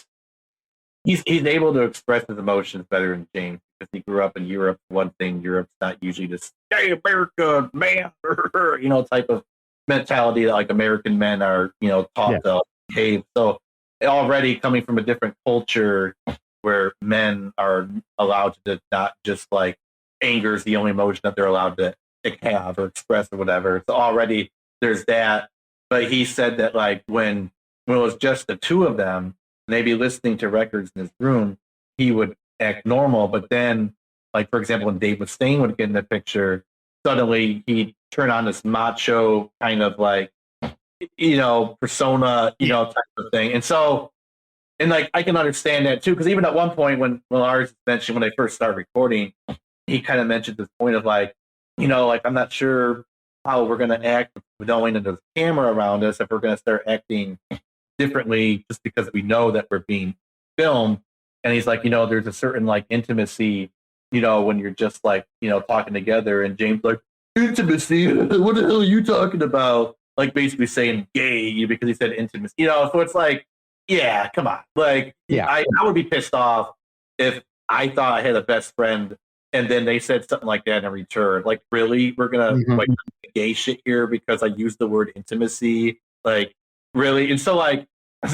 he's able to express his emotions better than James, because he grew up in Europe. One thing, Europe's not usually this, hey, America, man, type of mentality that like American men are, taught to behave. So already coming from a different culture where men are allowed to not just like anger is the only emotion that they're allowed to have or express or whatever. So already there's that. But he said that like when it was just the two of them, maybe listening to records in his room, he would act normal. But then, like, for example, when Dave Mustaine would get in the picture, suddenly he'd turn on this macho kind of like, persona, type of thing. And so, and like, I can understand that too, because even at one point when Lars mentioned, when they first started recording, he kind of mentioned this point of like, like, I'm not sure how we're going to act knowing that there's a camera around us, if we're going to start acting differently just because we know that we're being filmed. And he's like, there's a certain like intimacy, when you're just like, talking together. And James like, intimacy? What the hell are you talking about? Like basically saying gay because he said intimacy, so it's like, yeah, come on. Like, I would be pissed off if I thought I had a best friend and then they said something like that in return. Like, really? We're going to like gay shit here because I used the word intimacy? Like, really? And so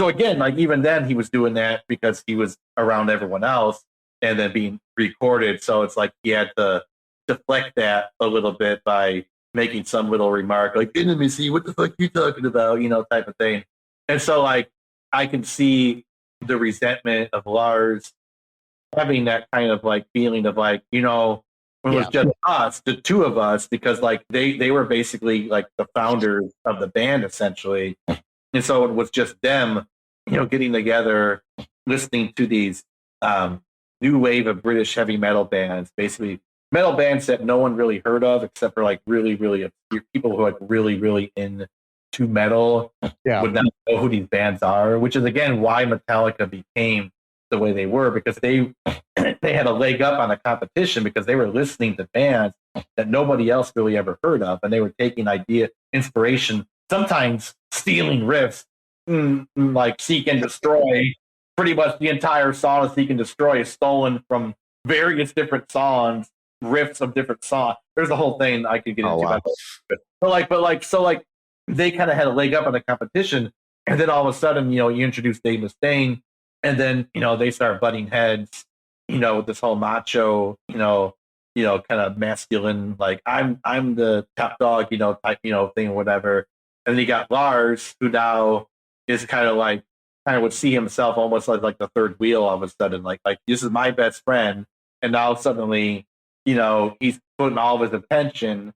again, like even then he was doing that because he was around everyone else and then being recorded. So it's like he had to deflect that a little bit by making some little remark like, intimacy, what the fuck are you talking about? Type of thing. And so like, I can see the resentment of Lars having that kind of like feeling of like, when it was just us, the two of us, because like they were basically like the founders of the band essentially. And so it was just them, getting together, listening to these new wave of British heavy metal bands, basically metal bands that no one really heard of except for like really, really obscure people who are like really, really into metal would not know who these bands are, which is again why Metallica became the way they were, because they had a leg up on the competition because they were listening to bands that nobody else really ever heard of, and they were taking inspiration, sometimes stealing riffs, like Seek and Destroy. Pretty much the entire song of Seek and Destroy is stolen from various different songs, riffs of different songs. There's a whole thing I could get into. Wow. So they kind of had a leg up on the competition, and then all of a sudden, you introduce Dave Mustaine, and then they start butting heads, with this whole macho, kind of masculine, like I'm the top dog, type, thing or whatever. And then you got Lars, who now is kind of would see himself almost like the third wheel all of a sudden, like this is my best friend, and now suddenly, he's putting all of his attention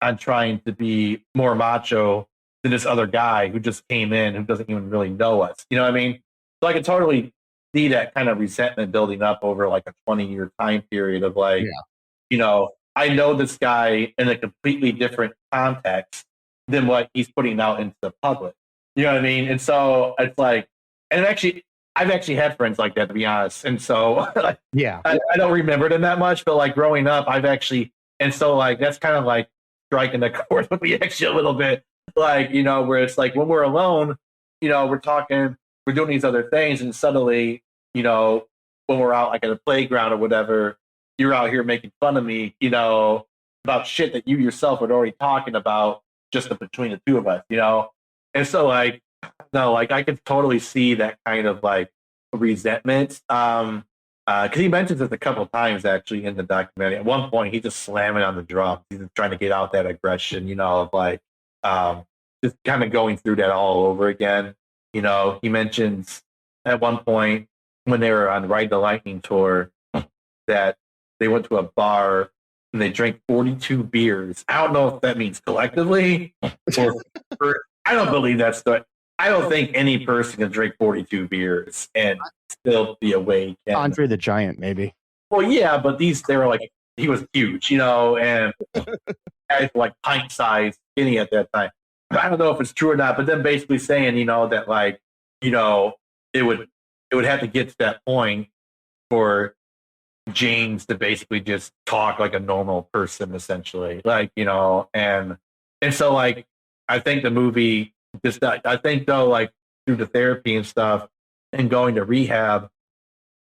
on trying to be more macho than this other guy who just came in who doesn't even really know us. You know what I mean? So I can totally see that kind of resentment building up over like a 20-year time period of like, I know this guy in a completely different context than what he's putting out into the public. You know what I mean? And so it's like, and actually, I've actually had friends like that, to be honest. And so, I don't remember them that much, but like growing up, and so like that's kind of like striking the chord with me actually a little bit. Like, where it's like when we're alone, we're talking, we're doing these other things, and suddenly, when we're out like at a playground or whatever, you're out here making fun of me, about shit that you yourself were already talking about just between the two of us, And so like, no, like I could totally see that kind of like resentment. Because he mentions it a couple of times actually in the documentary. At one point, he's just slamming on the drums. He's just trying to get out that aggression, of like just kind of going through that all over again. He mentions at one point when they were on Ride the Lightning tour that they went to a bar and they drank 42 beers. I don't know if that means collectively or I don't believe that's I don't think any person can drink 42 beers and still be awake. Andre the Giant, maybe. Well, yeah, but they were like, he was huge, and guys were like pint size skinny at that time. I don't know if it's true or not, but then basically saying, that like, it would have to get to that point for James to basically just talk like a normal person, essentially, like, and so like, I think the movie I think though, like through the therapy and stuff and going to rehab,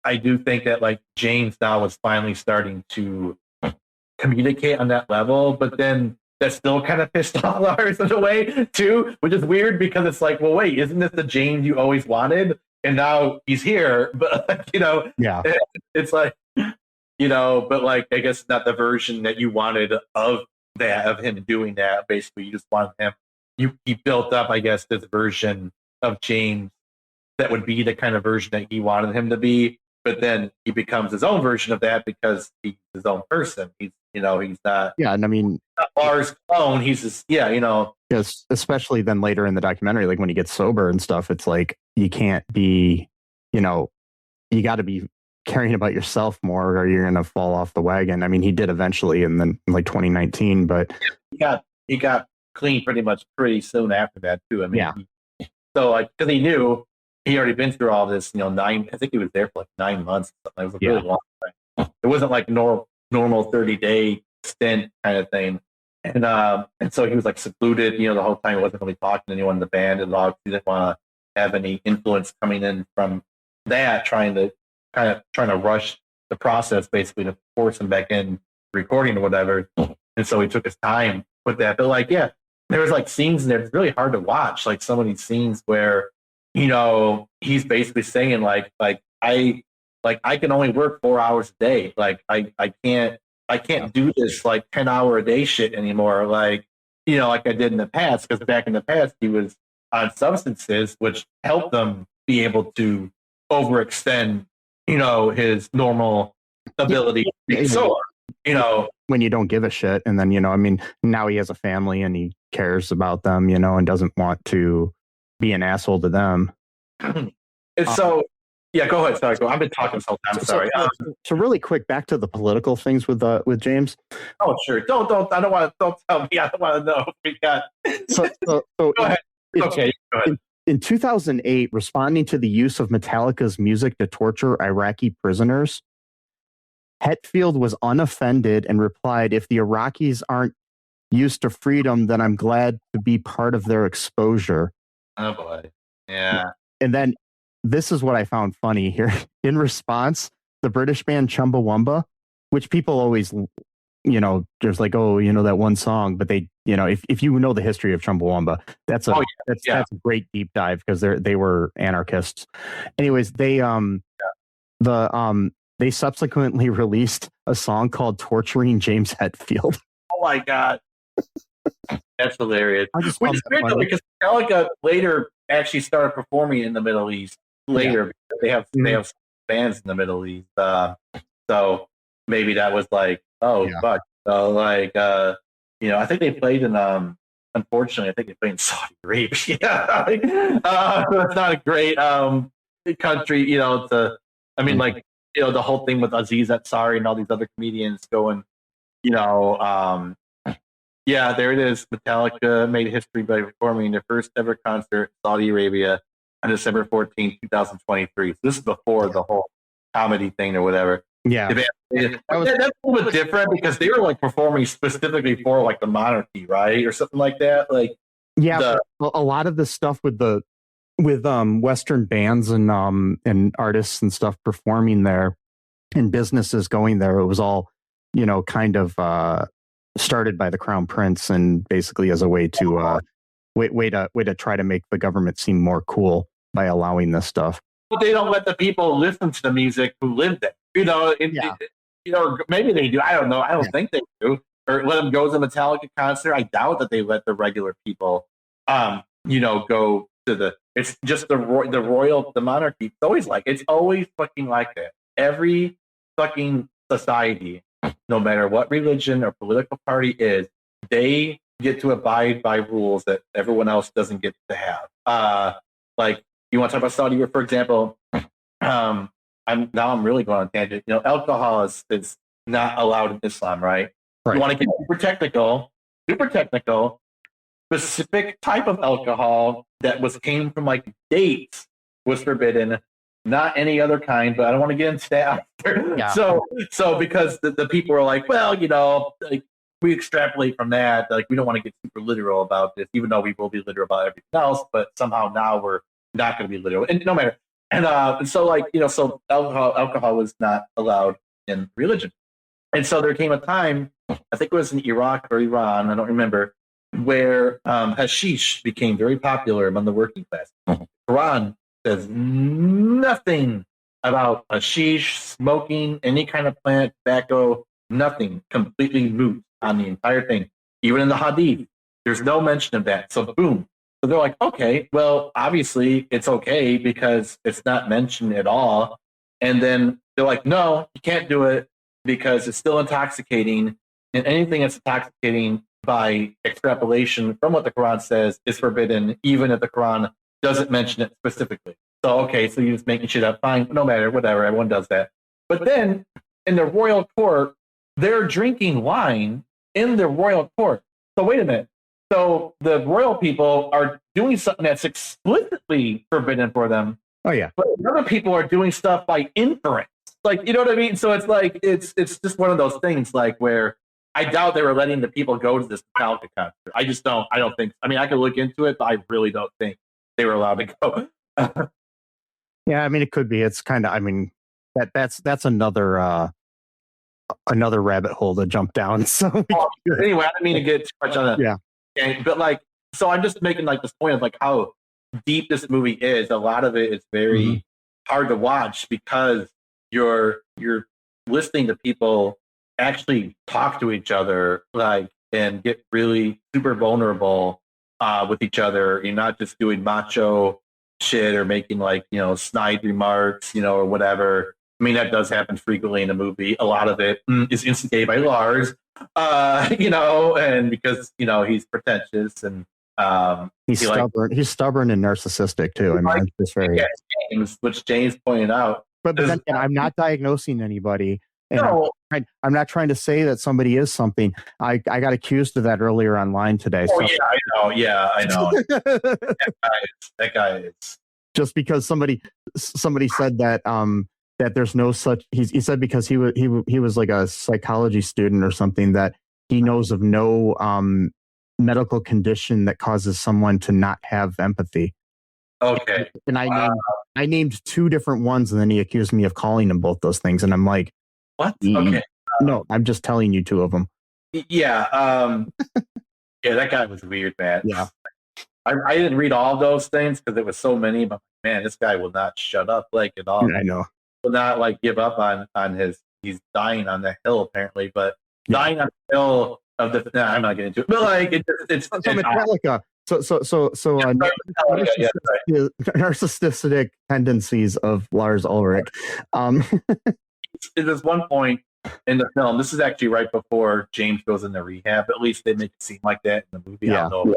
I do think that like James now is finally starting to communicate on that level, but then that still kind of pissed off Lars in a way too, which is weird because it's like, well, wait, isn't this the James you always wanted? And now he's here, but it's like, but like, I guess not the version that you wanted of him doing that. Basically, you just want him. He built up, I guess, this version of James that would be the kind of version that he wanted him to be. But then he becomes his own version of that because he's his own person. He's not. Yeah, and I mean, not Lars' clone. He's just, Yes, especially then later in the documentary, like when he gets sober and stuff, it's like you can't be, you got to be caring about yourself more, or you're gonna fall off the wagon. I mean, he did eventually, and then like 2019, but he got clean pretty soon after that too. I mean, so like because he knew he already been through all this, I think he was there for like 9 months. It was a really long time. It wasn't like normal 30-day stint kind of thing. And so he was like secluded, the whole time. He wasn't really talking to anyone in the band at all. He didn't want to have any influence coming in from that, trying to rush the process basically to force him back in recording or whatever. And so he took his time with that. But like, there was like scenes in there. It's really hard to watch. Like some of these scenes where, he's basically saying like I can only work 4 hours a day. Like I can't do this like 10-hour a day shit anymore. Like, like I did in the past, because back in the past he was on substances, which helped him be able to overextend, his normal ability to be sore, when you don't give a shit. And then, I mean, now he has a family and he cares about them, and doesn't want to be an asshole to them. And so, go ahead. Sorry, I've been talking this whole time. Sorry. So really quick, back to the political things with James. Oh, sure. Don't tell me. I don't want to know. We got. So go ahead. Okay. Go ahead. In 2008, responding to the use of Metallica's music to torture Iraqi prisoners, Hetfield was unoffended and replied, "If the Iraqis aren't used to freedom, then I'm glad to be part of their exposure." Oh, boy. Yeah. And then this is what I found funny here. In response, the British band Chumbawamba, which people always, there's like, oh, that one song, but they, if you know the history of Chumbawamba, that's a great deep dive, because they were anarchists. Anyways, they subsequently released a song called "Torturing James Hetfield." Oh my God. That's hilarious. Which is weird though, because Metallica later actually started performing in the Middle East later. Because they have bands in the Middle East. So maybe that was like, fuck. So like, I think they played in unfortunately, I think they play in Saudi Arabia. It's not a great country, you know. I mean, like, you know, the whole thing with Aziz Ansari and all these other comedians going, you know, yeah, there it is. Metallica made history by performing their first ever concert in Saudi Arabia on December 14th, 2023. So this is before the whole comedy thing or whatever. Yeah. That's a little bit different because they were like performing specifically for like the monarchy, right? Or something like that. Like, yeah, a lot of the stuff with Western bands and artists and stuff performing there and businesses going there, it was all, you know, kind of started by the Crown Prince and basically as a way to way to try to make the government seem more cool by allowing this stuff. But they don't let the people listen to the music who live there. You know, you know, maybe they do. I don't know. I don't think they do. Or let them go to the Metallica concert. I doubt that they let the regular people, you know, go to the. It's just the monarchy. It's always fucking like that. Every fucking society, no matter what religion or political party is, they get to abide by rules that everyone else doesn't get to have. Like, you want to talk about Saudi, for example? I'm really going on a tangent. You know, alcohol is not allowed in Islam, right? You want to get super technical. Specific type of alcohol that came from like dates was forbidden. Not any other kind, but I don't want to get into that after. Yeah. So because the people are like, well, you know, like, we extrapolate from that. Like, we don't want to get super literal about this, even though we will be literal about everything else. But somehow now we're not going to be literal, and no matter. And so, like, you know, so alcohol was not allowed in religion. And so there came a time, I think it was in Iraq or Iran, I don't remember, where hashish became very popular among the working class. The Quran says nothing about hashish, smoking, any kind of plant, tobacco, nothing. Completely moot on the entire thing. Even in the Hadith, there's no mention of that. So boom. So they're like, okay, well, obviously it's okay because it's not mentioned at all. And then they're like, no, you can't do it because it's still intoxicating. And anything that's intoxicating by extrapolation from what the Quran says is forbidden, even if the Quran doesn't mention it specifically. So, okay, so you're just making shit up. Fine, no matter, whatever, everyone does that. But then in the royal court, they're drinking wine in the royal court. So wait a minute. So the royal people are doing something that's explicitly forbidden for them. Oh yeah. But other people are doing stuff by inference. Like, you know what I mean? So it's like it's just one of those things like where I doubt they were letting the people go to this Metallica concert. I don't think. I mean, I could look into it, but I really don't think they were allowed to go. Yeah, I mean, it could be. It's kind of. I mean, that's another rabbit hole to jump down. So anyway, I didn't mean to get too much on that. Yeah. But like, so I'm just making like this point of like how deep this movie is. A lot of it is very hard to watch because you're listening to people actually talk to each other, like, and get really super vulnerable with each other. You're not just doing macho shit or making like, you know, snide remarks, you know, or whatever. I mean, that does happen frequently in a movie. A lot of it is instigated by Lars, you know, and because, you know, he's pretentious and he's stubborn. He's stubborn and narcissistic too. I mean, it's just very James, which James pointed out. But then I'm not diagnosing anybody. And no. I'm not trying to say that somebody is something. I got accused of that earlier online today. Oh, so. Yeah, I know. that guy is. Just because somebody said that that there's no such. He said because he was like a psychology student or something that he knows of no medical condition that causes someone to not have empathy. Okay. And I named two different ones, and then he accused me of calling them both those things, and I'm like, what? Okay. No, I'm just telling you two of them. Yeah. Yeah, that guy was weird, man. Yeah. I didn't read all those things because there was so many, but man, this guy will not shut up like at all. I know. Will not like give up on his. He's dying on the hill apparently, but dying on the hill of the. Nah, I'm not getting into it. But like it's Metallica. So narcissistic tendencies of Lars Ulrich. There's one point in the film. This is actually right before James goes into rehab. At least they make it seem like that in the movie. Yeah. I don't know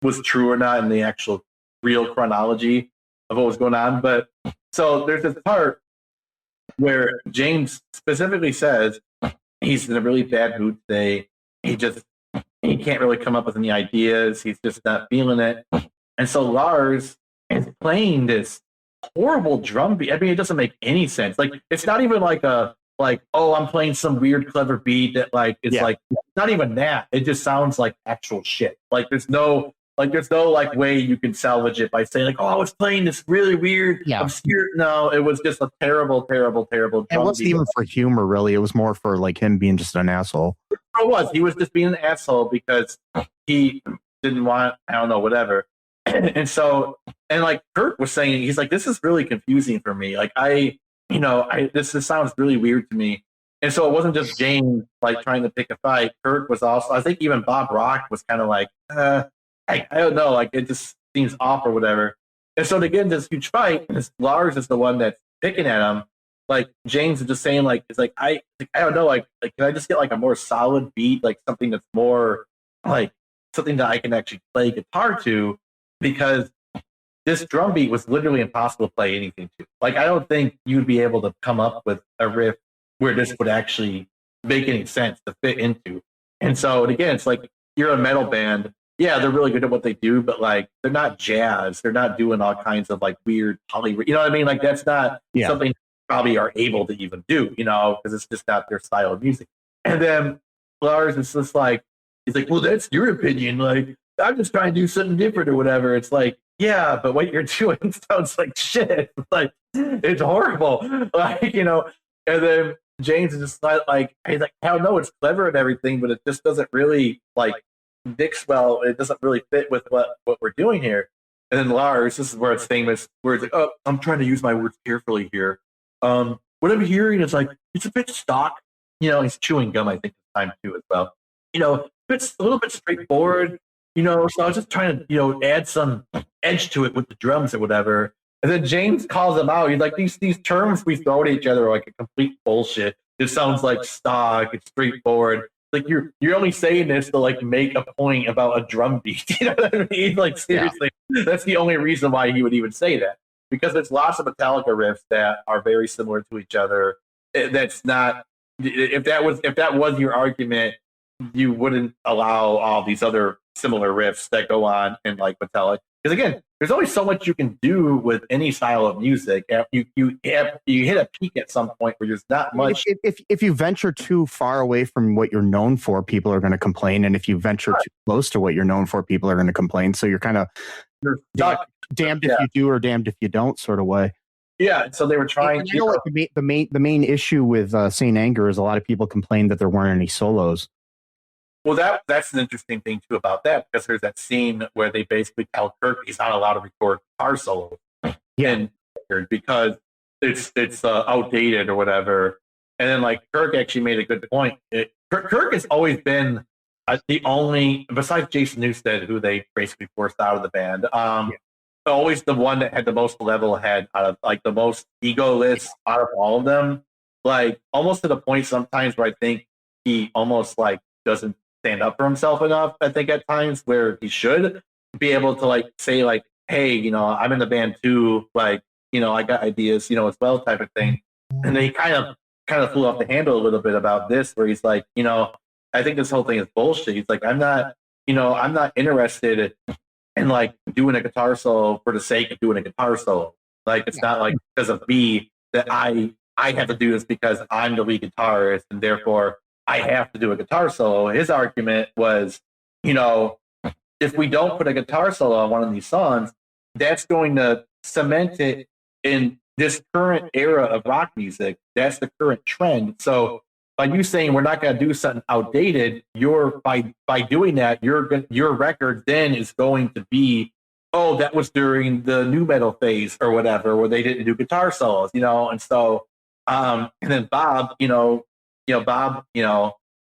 was true or not in the actual real chronology of what was going on. But so there's this part where James specifically says he's in a really bad mood today. He can't really come up with any ideas. He's just not feeling it. And so Lars is playing this horrible drum beat. I mean, it doesn't make any sense. Like, it's not even like I'm playing some weird clever beat that like it's like not even that. It just sounds like actual shit. Like there's no way you can salvage it by saying like, oh, I was playing this really weird obscure. No, it was just a terrible drum it wasn't beat. even for humor, really. It was more for like him being just an asshole. It was. He was just being an asshole because he didn't want, I don't know, whatever. And so, and like Kirk was saying, he's like, this is really confusing for me. Like this sounds really weird to me. And so it wasn't just James like trying to pick a fight. Kirk was also, I think even Bob Rock was kind of like, I don't know, like it just seems off or whatever. And so to get into this huge fight, Lars is the one that's picking at him. Like James is just saying like, it's like I don't know, like can I just get like a more solid beat, like something that's more like something that I can actually play guitar to, because this drum beat was literally impossible to play anything to. Like I don't think you'd be able to come up with a riff where this would actually make any sense to fit into. And so and again, it's like you're a metal band. Yeah, they're really good at what they do, but like they're not jazz. They're not doing all kinds of like weird you know what I mean? Like that's not something probably are able to even do, you know, because it's just not their style of music. And then Lars is just like, he's like, well, that's your opinion. Like, I'm just trying to do something different or whatever. It's like, yeah, but what you're doing sounds like shit. Like, it's horrible. Like, you know, and then James is just like, he's like, I don't know, it's clever and everything, but it just doesn't really like mix well. It doesn't really fit with what we're doing here. And then Lars, this is where it's famous, where it's like, oh, I'm trying to use my words carefully here. What I'm hearing is like, it's a bit stock. You know, he's chewing gum, I think, this time too as well. You know, it's a little bit straightforward, you know, so I was just trying to, you know, add some edge to it with the drums or whatever. And then James calls him out. He's like, these terms we throw at each other are like a complete bullshit. It sounds like stock, it's straightforward. Like you're only saying this to like make a point about a drum beat. You know what I mean? Like seriously, that's the only reason why he would even say that. Because there's lots of Metallica riffs that are very similar to each other. That's not, if that was your argument, you wouldn't allow all these other similar riffs that go on in like Metallica. Because again, there's only so much you can do with any style of music. You hit a peak at some point where there's not much. If you venture too far away from what you're known for, people are going to complain, and if you venture too close to what you're known for, people are going to complain. So you're kind of damned if you do or damned if you don't sort of way. Yeah, so they were trying to. You know, like the main issue with Saint Anger is a lot of people complained that there weren't any solos. Well, that's an interesting thing too about that, because there's that scene where they basically tell Kirk he's not allowed to record guitar solos, because it's outdated or whatever. And then like Kirk actually made a good point. Kirk has always been the only, besides Jason Newsted, who they basically forced out of the band, always the one that had the most level head out of like the most egoless out of all of them. Like almost to the point sometimes where I think he almost like doesn't stand up for himself enough. I think at times where he should be able to like say like, hey, you know, I'm in the band too. Like, you know, I got ideas, you know, as well, type of thing. And then he kind of flew off the handle a little bit about this, where he's like, you know, I think this whole thing is bullshit. He's like, I'm not interested in like doing a guitar solo for the sake of doing a guitar solo. Like it's not like because of me that I have to do this because I'm the lead guitarist and therefore I have to do a guitar solo. His argument was, you know, if we don't put a guitar solo on one of these songs, that's going to cement it in this current era of rock music. That's the current trend. So by you saying we're not going to do something outdated, by doing that, your record then is going to be, oh, that was during the new metal phase or whatever, where they didn't do guitar solos, you know. And so, and then Bob, Bob,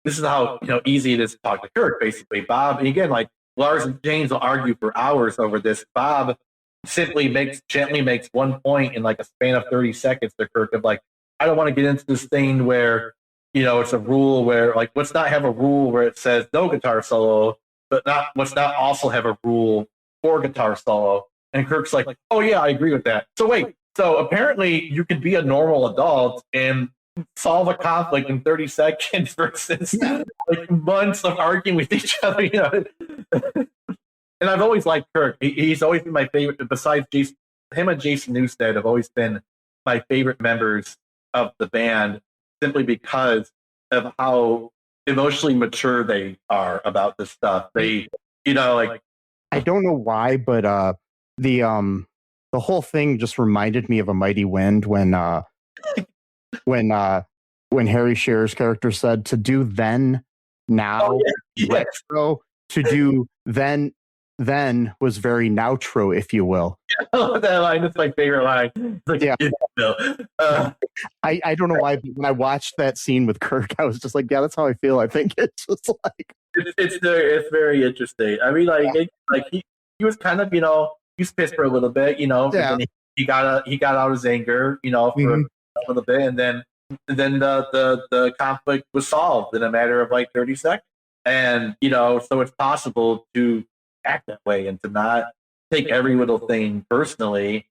this is how easy it is to talk to Kirk. Basically, Bob, and again, like Lars and James will argue for hours over this. Bob simply gently makes one point in like a span of 30 seconds to Kirk of like, I don't want to get into this thing where, it's a rule where like, let's not have a rule where it says no guitar solo, but must not also have a rule for guitar solo. And Kirk's like, oh yeah, I agree with that. So wait, so apparently you could be a normal adult and solve a conflict in 30 seconds versus like months of arguing with each other, you know. And I've always liked Kirk. He's always been my favorite. Besides Jason, him and Jason Newsted have always been my favorite members of the band, simply because of how emotionally mature they are about this stuff. They, you know, like, I don't know why, but the whole thing just reminded me of A Mighty Wind when Harry Shearer's character said to do then, now, retro, to do then was very nowtro, if you will. I love that line. That's my favorite line. It's like, Yeah. I don't know why, but when I watched that scene with Kirk, I was just like, yeah, that's how I feel. I think it's just like it's very interesting. I mean, he was kind of, you know, he was pissed for a little bit, you know. Yeah. And then he got out his anger, you know, for a little bit, and then the conflict was solved in a matter of like 30 seconds. And, you know, so it's possible to act that way and to not take every little thing personally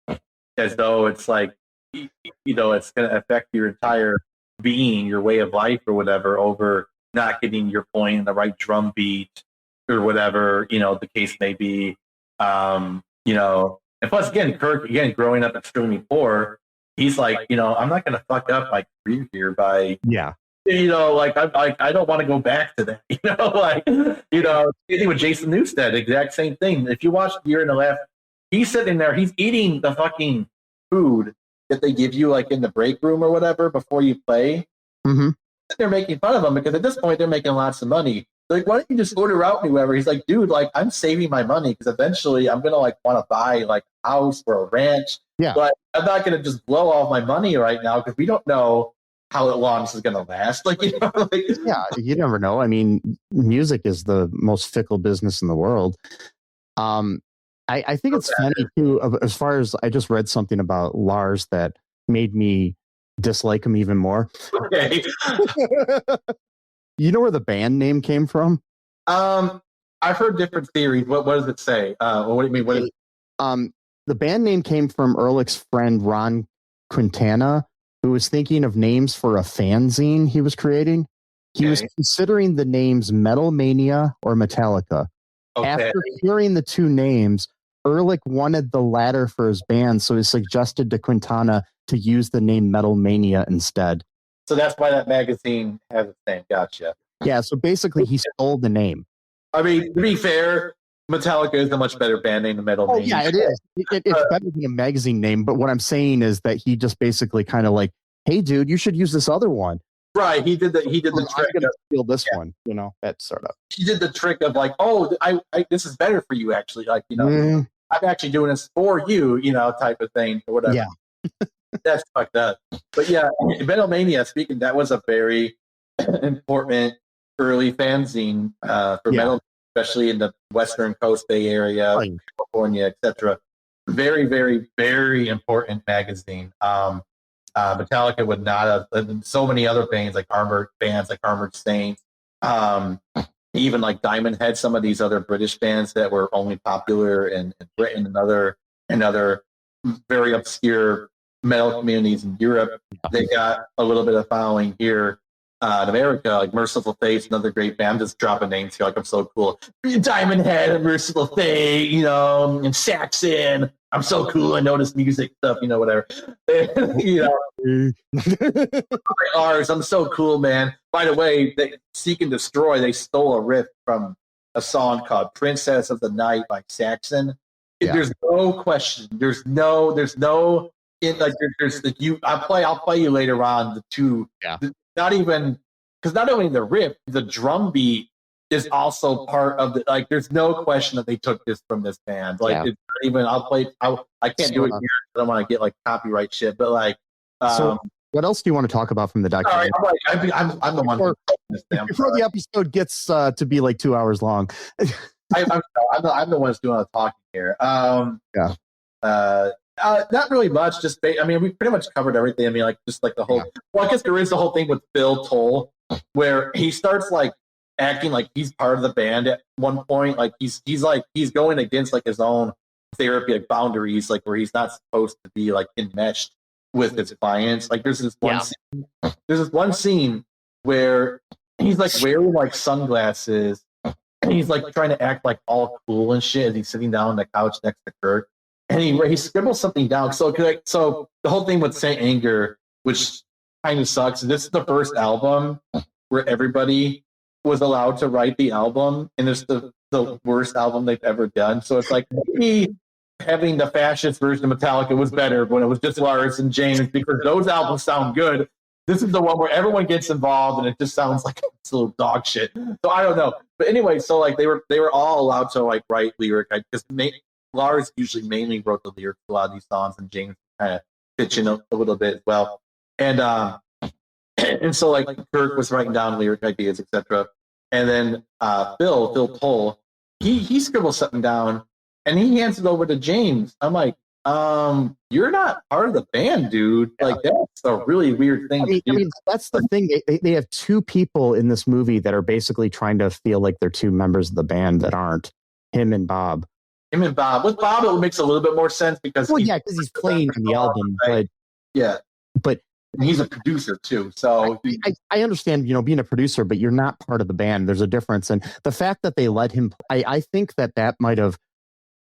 as though it's like, you know, it's going to affect your entire being, your way of life or whatever, over not getting your point in the right drum beat or whatever, you know, the case may be. You know, and plus again, Kirk, growing up extremely poor, he's like, you know, I'm not going to fuck up my career here by, you know, like I don't want to go back to that, you know, like, you know, anything with Jason Newsted, exact same thing. If you watch Year and a Half, he's sitting there, he's eating the fucking food that they give you like in the break room or whatever before you play. Mm-hmm. They're making fun of him because at this point they're making lots of money. They're like, why don't you just order out whoever? He's like, dude, like I'm saving my money because eventually I'm gonna like want to buy like a house or a ranch. Yeah, but I'm not gonna just blow all my money right now because we don't know how long this is gonna last. Like, you know, like, yeah, you never know. I mean, music is the most fickle business in the world. I think it's funny too. As far as I just read something about Lars that made me dislike him even more. Okay. You know where the band name came from? I've heard different theories. What does it say? What do you mean? What is it? The band name came from Ehrlich's friend Ron Quintana, who was thinking of names for a fanzine he was creating. He was considering the names Metal Mania or Metallica. Okay. After hearing the two names, Ehrlich wanted the latter for his band, so he suggested to Quintana to use the name Metal Mania instead. So that's why that magazine has its name. Gotcha. Yeah, so basically he stole the name. I mean, to be fair, Metallica is a much better band name than Metal Mania. Yeah, it is. It's better than a magazine name, but what I'm saying is that he just basically kind of like, hey, dude, you should use this other one. Right, he did the trick. I'm going to steal this one, you know, that sort of. He did the trick of like, oh, I this is better for you, actually. Like, you know, I'm actually doing this for you, you know, type of thing or whatever. Yeah. That's fucked up. But yeah, Metal Mania, speaking, that was a very important early fanzine for metal, especially in the Western Coast Bay Area, California, etc. Very, very, very important magazine. Metallica would not have, and so many other bands like Armored Saints, even like Diamond had some of these other British bands that were only popular in Britain and other very obscure metal communities in Europe. They got a little bit of following here in America, like Merciful Fate, another great band. I'm just dropping names here, like I'm so cool. Diamond Head and Merciful Fate, you know, and Saxon. I'm so cool. I know this music stuff, you know, whatever. You know, ours. I'm so cool, man. By the way, they Seek and Destroy. They stole a riff from a song called "Princess of the Night" by Saxon. Yeah. There's no question. There's no. There's you. I'll play you later on the two. Yeah. Not even because not only the riff, the drum beat is also part of the. Like, there's no question that they took this from this band. Like, it's not even. I'll play. I can't do it here. I don't want to get like copyright shit. But like. So what else do you want to talk about from the documentary? I'm the one. Before the episode gets to be like 2 hours long. I'm the one that's doing all the talking here. Not really much. Just I mean, we pretty much covered everything. I mean, like just like the whole. Well, I guess there is the whole thing with Phil Toll, where he starts like acting like he's part of the band at one point. Like he's going against like his own therapy like boundaries, like where he's not supposed to be like enmeshed with his clients. Like there's this one scene where he's like wearing like sunglasses and he's like trying to act like all cool and shit as he's sitting down on the couch next to Kirk. And he scribbles something down. So the whole thing with Saint Anger, which kind of sucks, this is the first album where everybody was allowed to write the album, and it's the worst album they've ever done. So it's like maybe having the fascist version of Metallica was better when it was just Lars and James, because those albums sound good. This is the one where everyone gets involved and it just sounds like it's a little dog shit. So I don't know. But anyway, so like they were all allowed to like write lyric, because Lars usually mainly wrote the lyrics to a lot of these songs, and James kind of pitch in a little bit as well. And so like Kirk was writing down lyric ideas, etc. And then Phil Toll, he scribbles something down and he hands it over to James. I'm like, you're not part of the band, dude. Like that's a really weird thing to do. I mean, that's the thing. They have two people in this movie that are basically trying to feel like they're two members of the band that aren't. Him and Bob. With Bob, it makes a little bit more sense because he's playing on the album, right? But and he's a producer too. So I understand, being a producer, but you're not part of the band. There's a difference, and the fact that they let him, I think that might have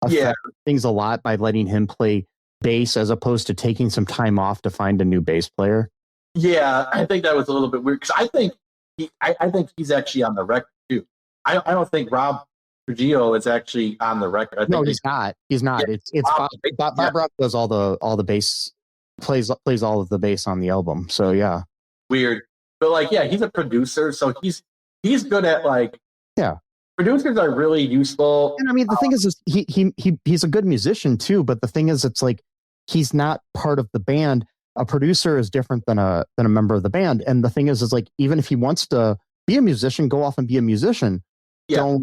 affected things a lot by letting him play bass as opposed to taking some time off to find a new bass player. Yeah, I think that was a little bit weird because I think he's actually on the record too. I don't think Rob Trujillo is actually on the record. I think no, he's not. He's not. Yeah, it's Bob Rock does all the bass, plays all of the bass on the album. So yeah, weird. But like, he's a producer, so he's good at like. Yeah, producers are really useful. And I mean, the thing is he's a good musician too. But the thing is, it's like he's not part of the band. A producer is different than a member of the band. And the thing is like even if he wants to be a musician, go off and be a musician. Yeah.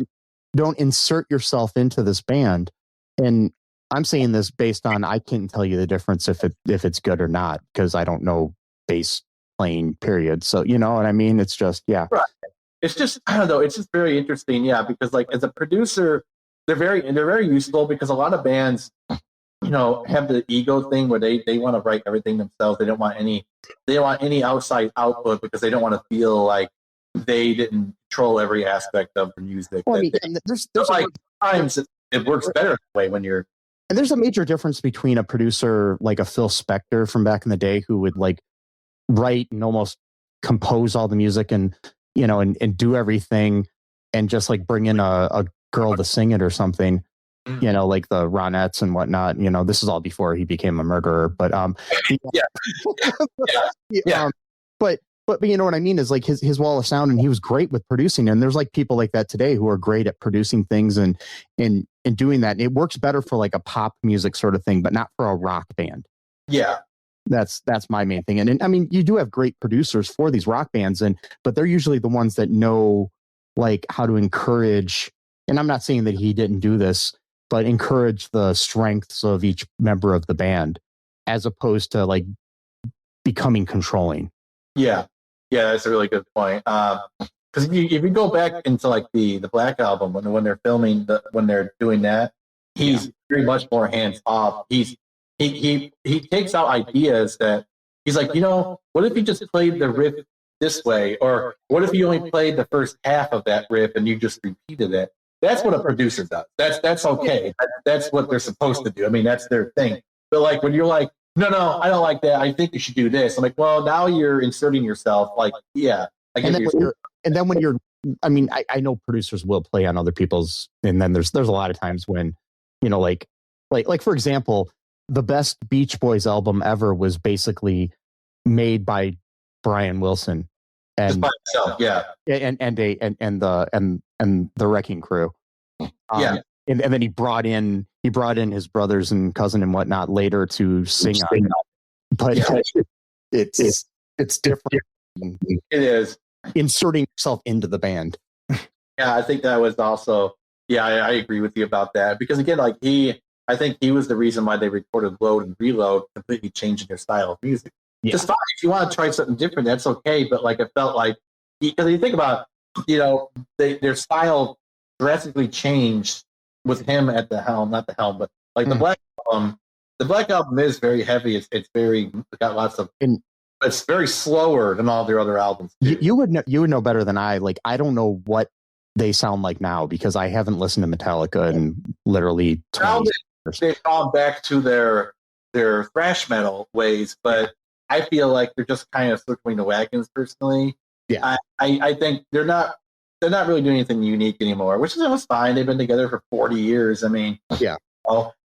Don't insert yourself into this band. And I'm saying this based on I can't tell you the difference if it's good or not because I don't know bass playing. Period. So you know what I mean? It's just Right. It's just I don't know. It's just very interesting. Yeah, because like as a producer, they're very useful because a lot of bands, have the ego thing where they want to write everything themselves. They don't want any outside output because they don't want to feel like they didn't control every aspect of the music. Well, I mean, there's like times it works better that way when you're. And there's a major difference between a producer like a Phil Spector from back in the day who would like write and almost compose all the music and and do everything and just like bring in a girl to sing it or something. Like the Ronettes and whatnot. This is all before he became a murderer. But But you know what I mean is like his wall of sound, and he was great with producing. And there's like people like that today who are great at producing things and doing that. And it works better for like a pop music sort of thing, but not for a rock band. Yeah, that's my main thing. And I mean, you do have great producers for these rock bands, but they're usually the ones that know like how to encourage. And I'm not saying that he didn't do this, but encourage the strengths of each member of the band, as opposed to like becoming controlling. Yeah, that's a really good point. Because if you go back into like the Black Album when they're filming when they're doing that, he's very much more hands off. He takes out ideas that he's like, what if you just played the riff this way, or what if you only played the first half of that riff and you just repeated it? That's what a producer does. That's okay. That's what they're supposed to do. I mean, that's their thing. But like when you're like, no, I don't like that. I think you should do this. I'm like, well, now you're inserting yourself. Like, I get I mean, I know producers will play on other people's, and then there's a lot of times when, like for example, the best Beach Boys album ever was basically made by Brian Wilson and just by himself, and the Wrecking Crew. And then he brought in his brothers and cousin and whatnot later to sing on it. But it's different. It is inserting yourself into the band. Yeah, I think that was also. Yeah, I agree with you about that because again, like I think he was the reason why they recorded Load and Reload, completely changing their style of music. Yeah. Just fine if you want to try something different, that's okay. But like, it felt like because you think about their style drastically changed with him at the helm, not the helm, but like the Black Album. The Black Album is very heavy. It's very got lots of. It's very slower than all their other albums. You would know better than I. Like, I don't know what they sound like now because I haven't listened to Metallica in literally 20 years. They've gone back to their thrash metal ways, but I feel like they're just kind of circling the wagons personally. Yeah. I think they're not really doing anything unique anymore, which is fine. They've been together for 40 years. I mean, yeah.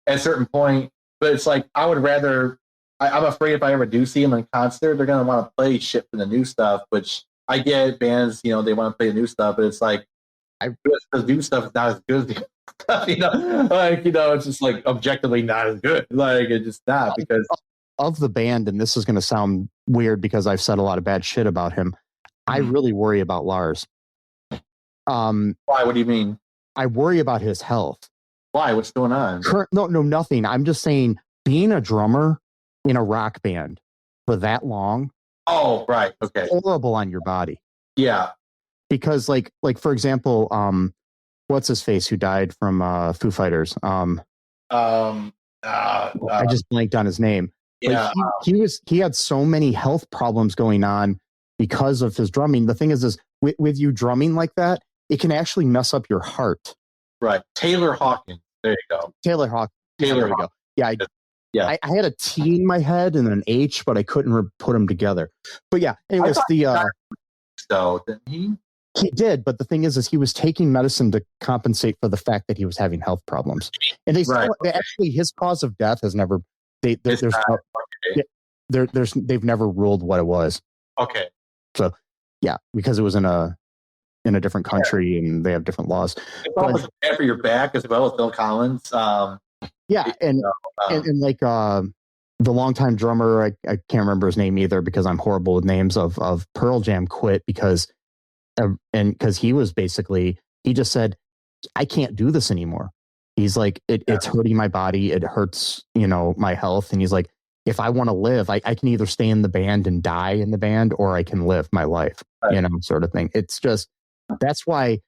At a certain point, but it's like I would rather. I'm afraid if I ever do see them in concert, they're gonna want to play shit from the new stuff. Which I get bands, they want to play the new stuff, but it's like the new stuff is not as good as the stuff, it's just like objectively not as good. Like it's just not because of the band, and this is going to sound weird because I've said a lot of bad shit about him. I really worry about Lars. Why? What do you mean? I worry about his health. Why? What's going on? No, nothing. I'm just saying, being a drummer in a rock band for that long. Oh, right. Okay. Horrible on your body. Yeah. Because like for example, what's his face who died from Foo Fighters? I just blanked on his name. Yeah. Like he had so many health problems going on because of his drumming. The thing is with you drumming like that, it can actually mess up your heart. Right. Taylor Hawkins. There you go. Taylor Hawkins. There we go. Yeah. I had a T in my head and an H, but I couldn't put them together. But yeah, anyways, didn't he? He did, but the thing is he was taking medicine to compensate for the fact that he was having health problems. And they actually, his cause of death has never. They've never ruled what it was. Okay. So yeah, because it was in a different country and they have different laws. It's almost bad for your back as well as Phil Collins. Yeah, and like the longtime drummer, I can't remember his name either because I'm horrible with names of Pearl Jam, quit because he was basically, he just said, I can't do this anymore. He's like, it's hurting my body, it hurts my health, and he's like, if I want to live, I can either stay in the band and die in the band, or I can live my life, sort of thing. It's just, that's why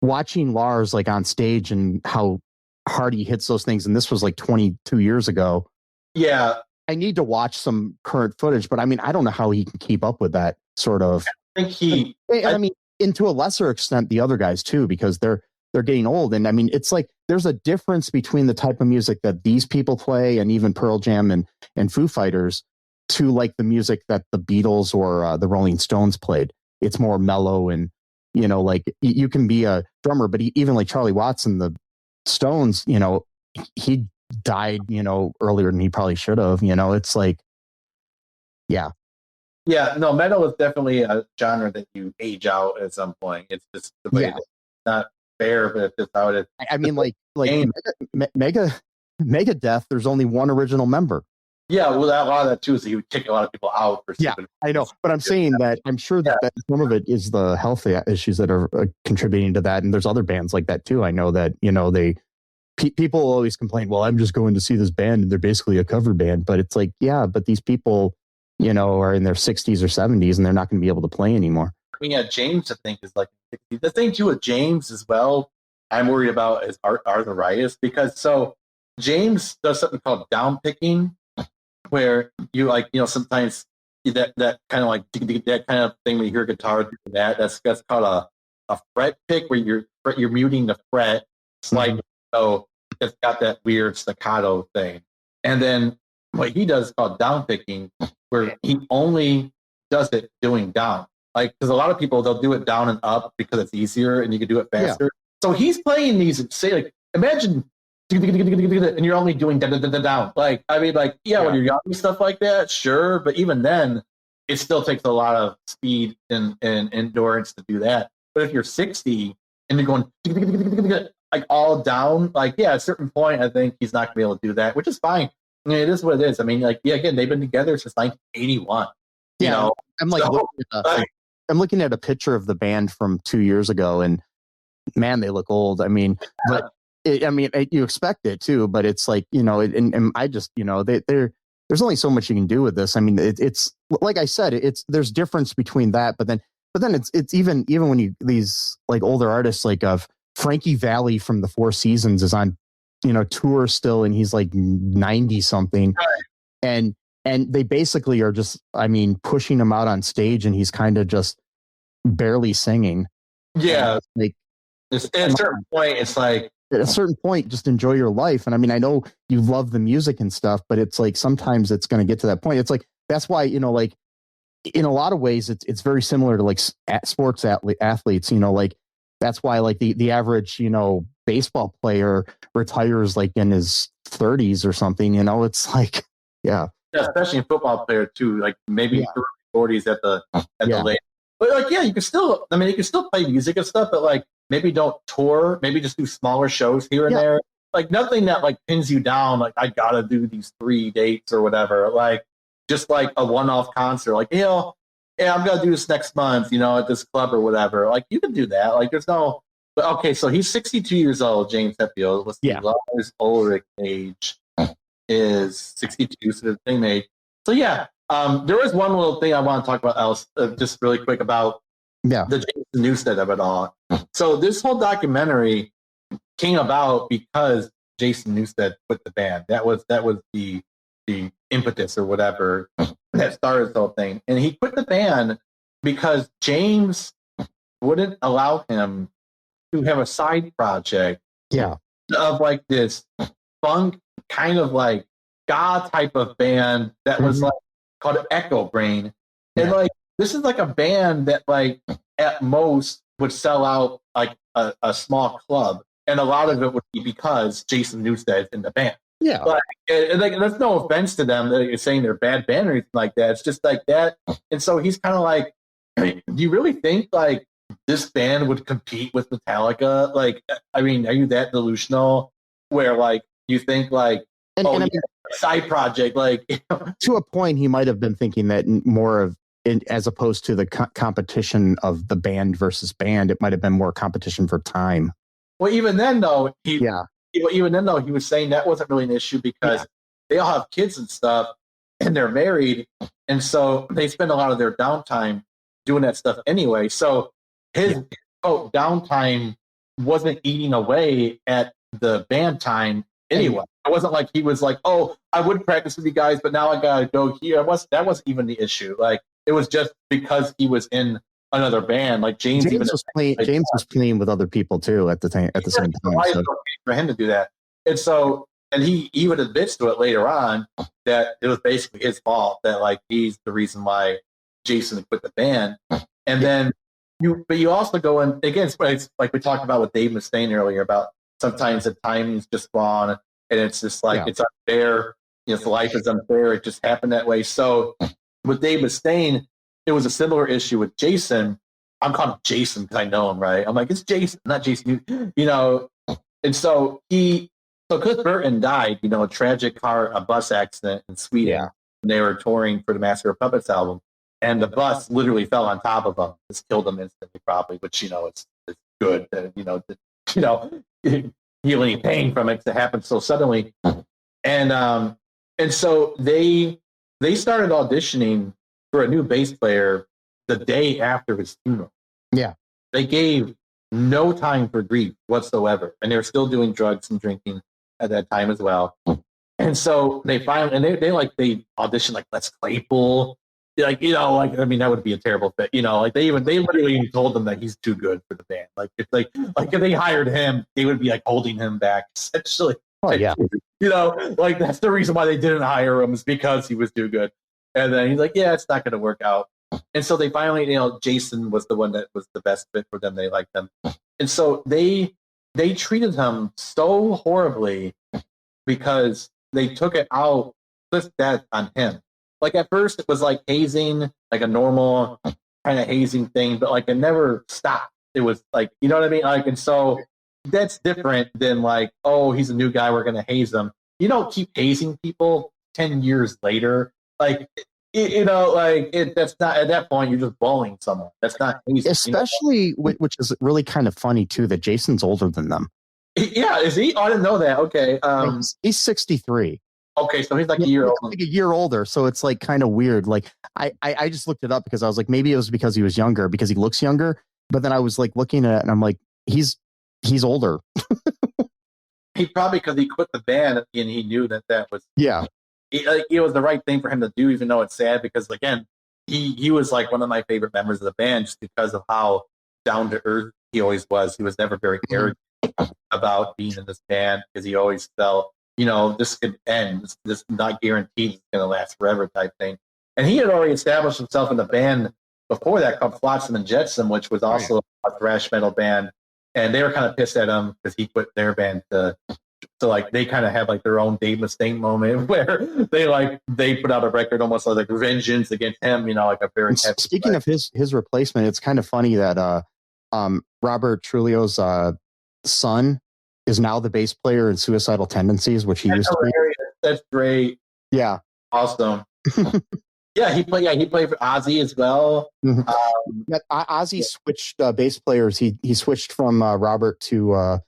watching Lars like on stage and how hard he hits those things, and this was like 22 years ago. Yeah, I need to watch some current footage, but I mean, I don't know how he can keep up with that sort of. I think I mean, and to a lesser extent, the other guys too, because they're getting old, and I mean, it's like there's a difference between the type of music that these people play, and even Pearl Jam and Foo Fighters, to like the music that the Beatles or the Rolling Stones played. It's more mellow, and like you can be a drummer, but even like Charlie Watts and the Stones, he died, earlier than he probably should have. It's like, yeah. No, metal is definitely a genre that you age out at some point. It's just the way it's not fair, but it's just how it is. I mean, like Megadeth, there's only one original member. Yeah, well, a lot of that too is he would kick a lot of people out for stupid. I know, but I'm saying that I'm sure that some of it is the health issues that are contributing to that, and there's other bands like that too. I know that people always complain, well, I'm just going to see this band and they're basically a cover band, but it's like, yeah, but these people are in their 60s or 70s and they're not going to be able to play anymore. I mean, James, I think, is like the thing too with James as well. I'm worried about is arthritis, because James does something called down picking, where you sometimes that kind of like that kind of thing when you hear a guitar do that's called a fret pick, where you're muting the fret slightly, so it's got that weird staccato thing. And then what he does is called down picking, where he only does it doing down. Like, because a lot of people, they'll do it down and up because it's easier and you can do it faster. Yeah. So he's playing these, say, like, imagine, and you're only doing down. Like, I mean, like, when you're young and stuff like that, sure. But even then, it still takes a lot of speed and endurance to do that. But if you're 60 and you're going like all down, like, at a certain point, I think he's not going to be able to do that, which is fine. I mean, it is what it is. I mean, like, again, they've been together since 1981. I'm like, I'm looking at a picture of the band from 2 years ago, and man, they look old. I mean, but you expect it too, but it's like, and I just, there's only so much you can do with this. I mean, it's like I said, there's difference between that, but then But then it's even when you these like older artists like of Frankie Valli from the Four Seasons is on, tour still, and he's like 90 something, and they basically are just, pushing him out on stage, and he's kind of just barely singing. Yeah, like at a certain point, it's like at a certain point, just enjoy your life. And I know you love the music and stuff, but it's like sometimes it's going to get to that point. It's like that's why like in a lot of ways it's very similar to like sports athletes. Like that's why like the average baseball player retires like in his 30s or something. It's like yeah, especially in football player too, like maybe 40s at the late. But like you can still play music and stuff, but like maybe don't tour, maybe just do smaller shows here and there. Like nothing that like pins you down, like I gotta do these 3 dates or whatever. Like just like a one-off concert, like I'm gonna do this next month, at this club or whatever. Like you can do that. Like there's no. But okay, so he's 62 years old, James Hetfield. Let's see, Lars Ulrich age is 62, so the same age. So there was one little thing I want to talk about else, just really quick about the Jason Newsted of it all. So this whole documentary came about because Jason Newsted quit the band. That was the impetus or whatever that started the whole thing. And he quit the band because James wouldn't allow him to have a side project of like this funk kind of like ska type of band that was like called Echo Brain. And like this is like a band that like at most would sell out like a small club, and a lot of it would be because Jason Newsted's in the band. Yeah, like there's no offense to them that you're saying they're bad band or anything like that. It's just like that. And so he's kind of like, do you really think like this band would compete with Metallica? Like, are you that delusional where like you think like side project, like to a point he might have been thinking that more of as opposed to the competition of the band versus band, it might have been more competition for time. Well, even then though he was saying that wasn't really an issue because they all have kids and stuff and they're married, and so they spend a lot of their downtime doing that stuff anyway. So his downtime wasn't eating away at the band time anyway. It wasn't like he was like, oh, I would practice with you guys, but now I gotta go here. That wasn't even the issue. Like it was just because he was in another band. Like James was playing with other people too at the same time. So. Okay for him to do that, and he even admits to it later on that it was basically his fault, that like he's the reason why Jason quit the band. And then you also go in again, it's like we talked about with Dave Mustaine earlier about sometimes the timing's just wrong and it's just like it's unfair. Life is unfair. It just happened that way. So with Dave Mustaine, it was a similar issue with Jason. I'm calling him Jason because I know him, right? I'm like, it's Jason, not Jason. And so Cliff Burton died, a tragic a bus accident in Sweden. Yeah. And they were touring for the Master of Puppets album. And the bus literally fell on top of him. Just killed him instantly, probably, which, it's good that, feel any pain from it to happen so suddenly. And so they started auditioning for a new bass player the day after his funeral. Yeah. They gave no time for grief whatsoever. And they were still doing drugs and drinking at that time as well. And so they finally, and they auditioned like Les Claypool. That would be a terrible fit. They literally told them that he's too good for the band. Like if they hired him, they would be like holding him back essentially. Oh yeah. That's the reason why they didn't hire him, is because he was too good. And then he's like, yeah, it's not going to work out. And so they finally, Jason was the one that was the best fit for them. They liked them. And so they treated him so horribly because they took it out, Cliff's death, on him. Like at first it was like hazing, like a normal kind of hazing thing, but like it never stopped. It was like, you know what I mean? Like, and so that's different than like, oh, he's a new guy, we're going to haze him. You don't keep hazing people 10 years later. Like, that's not, at that point, you're just bullying someone. That's not hazing. Especially, which is really kind of funny too, that Jason's older than them. Yeah, is he? Oh, I didn't know that. Okay. He's 63. Okay, so he's like a year older. Like a year older, so it's like kind of weird. Like I just looked it up because I was like, maybe it was because he was younger, because he looks younger. But then I was like looking at it and I'm like, he's older. He probably, because he quit the band and he knew that was it was the right thing for him to do, even though it's sad, because again, he was like one of my favorite members of the band just because of how down to earth he always was. He was never very arrogant about being in this band, because he always felt, this could end. This not guaranteed it's going to last forever type thing. And he had already established himself in the band before that called Flotsam and Jetsam, which was also a thrash metal band. And they were kind of pissed at him because he quit their band to like, they kind of had like their own Dave Mustaine moment where they put out a record almost like vengeance against him, like a very heavy. Speaking of his replacement, it's kind of funny that Robert Trujillo's son is now the bass player in Suicidal Tendencies, which he used to be. That's great. Yeah. Awesome. Yeah, he played for Ozzy as well. Mm-hmm. Ozzy switched bass players. He switched from Robert to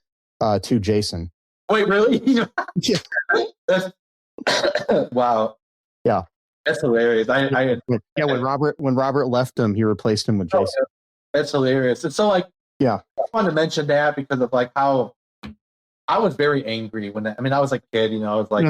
Jason. Wait, really? Yeah. Wow. Yeah. That's hilarious. When Robert left him, he replaced him with Jason. That's hilarious. And so, like, I wanted to mention that because of like how I was very angry when I was a kid, I was like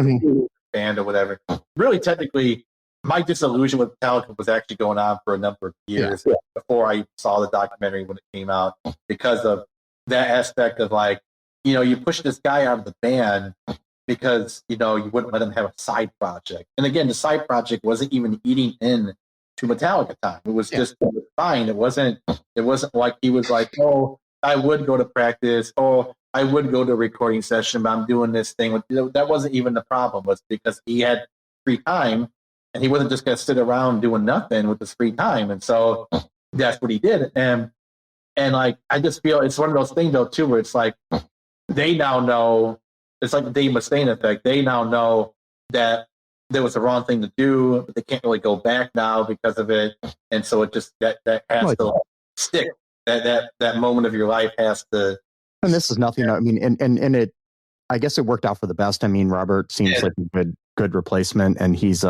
band or whatever. Really, technically, my disillusion with Metallica was actually going on for a number of years before I saw the documentary when it came out, because of that aspect of like, you push this guy out of the band because, you wouldn't let him have a side project. And again, the side project wasn't even eating in to Metallica time. It was just fine. It wasn't like he was like, oh, I would go to practice. Oh, I would go to a recording session, but I'm doing this thing. That wasn't even the problem. Was because he had free time and he wasn't just going to sit around doing nothing with his free time. And so that's what he did. And like, I just feel it's one of those things though too, where it's like, they now know, it's like the Dave Mustaine effect. They now know that there was the wrong thing to do, but they can't really go back now because of it. And so it just, that has to stick. That moment of your life has to. And this is nothing. I mean, and it, I guess it worked out for the best. I mean, Robert seems like a good replacement, and he's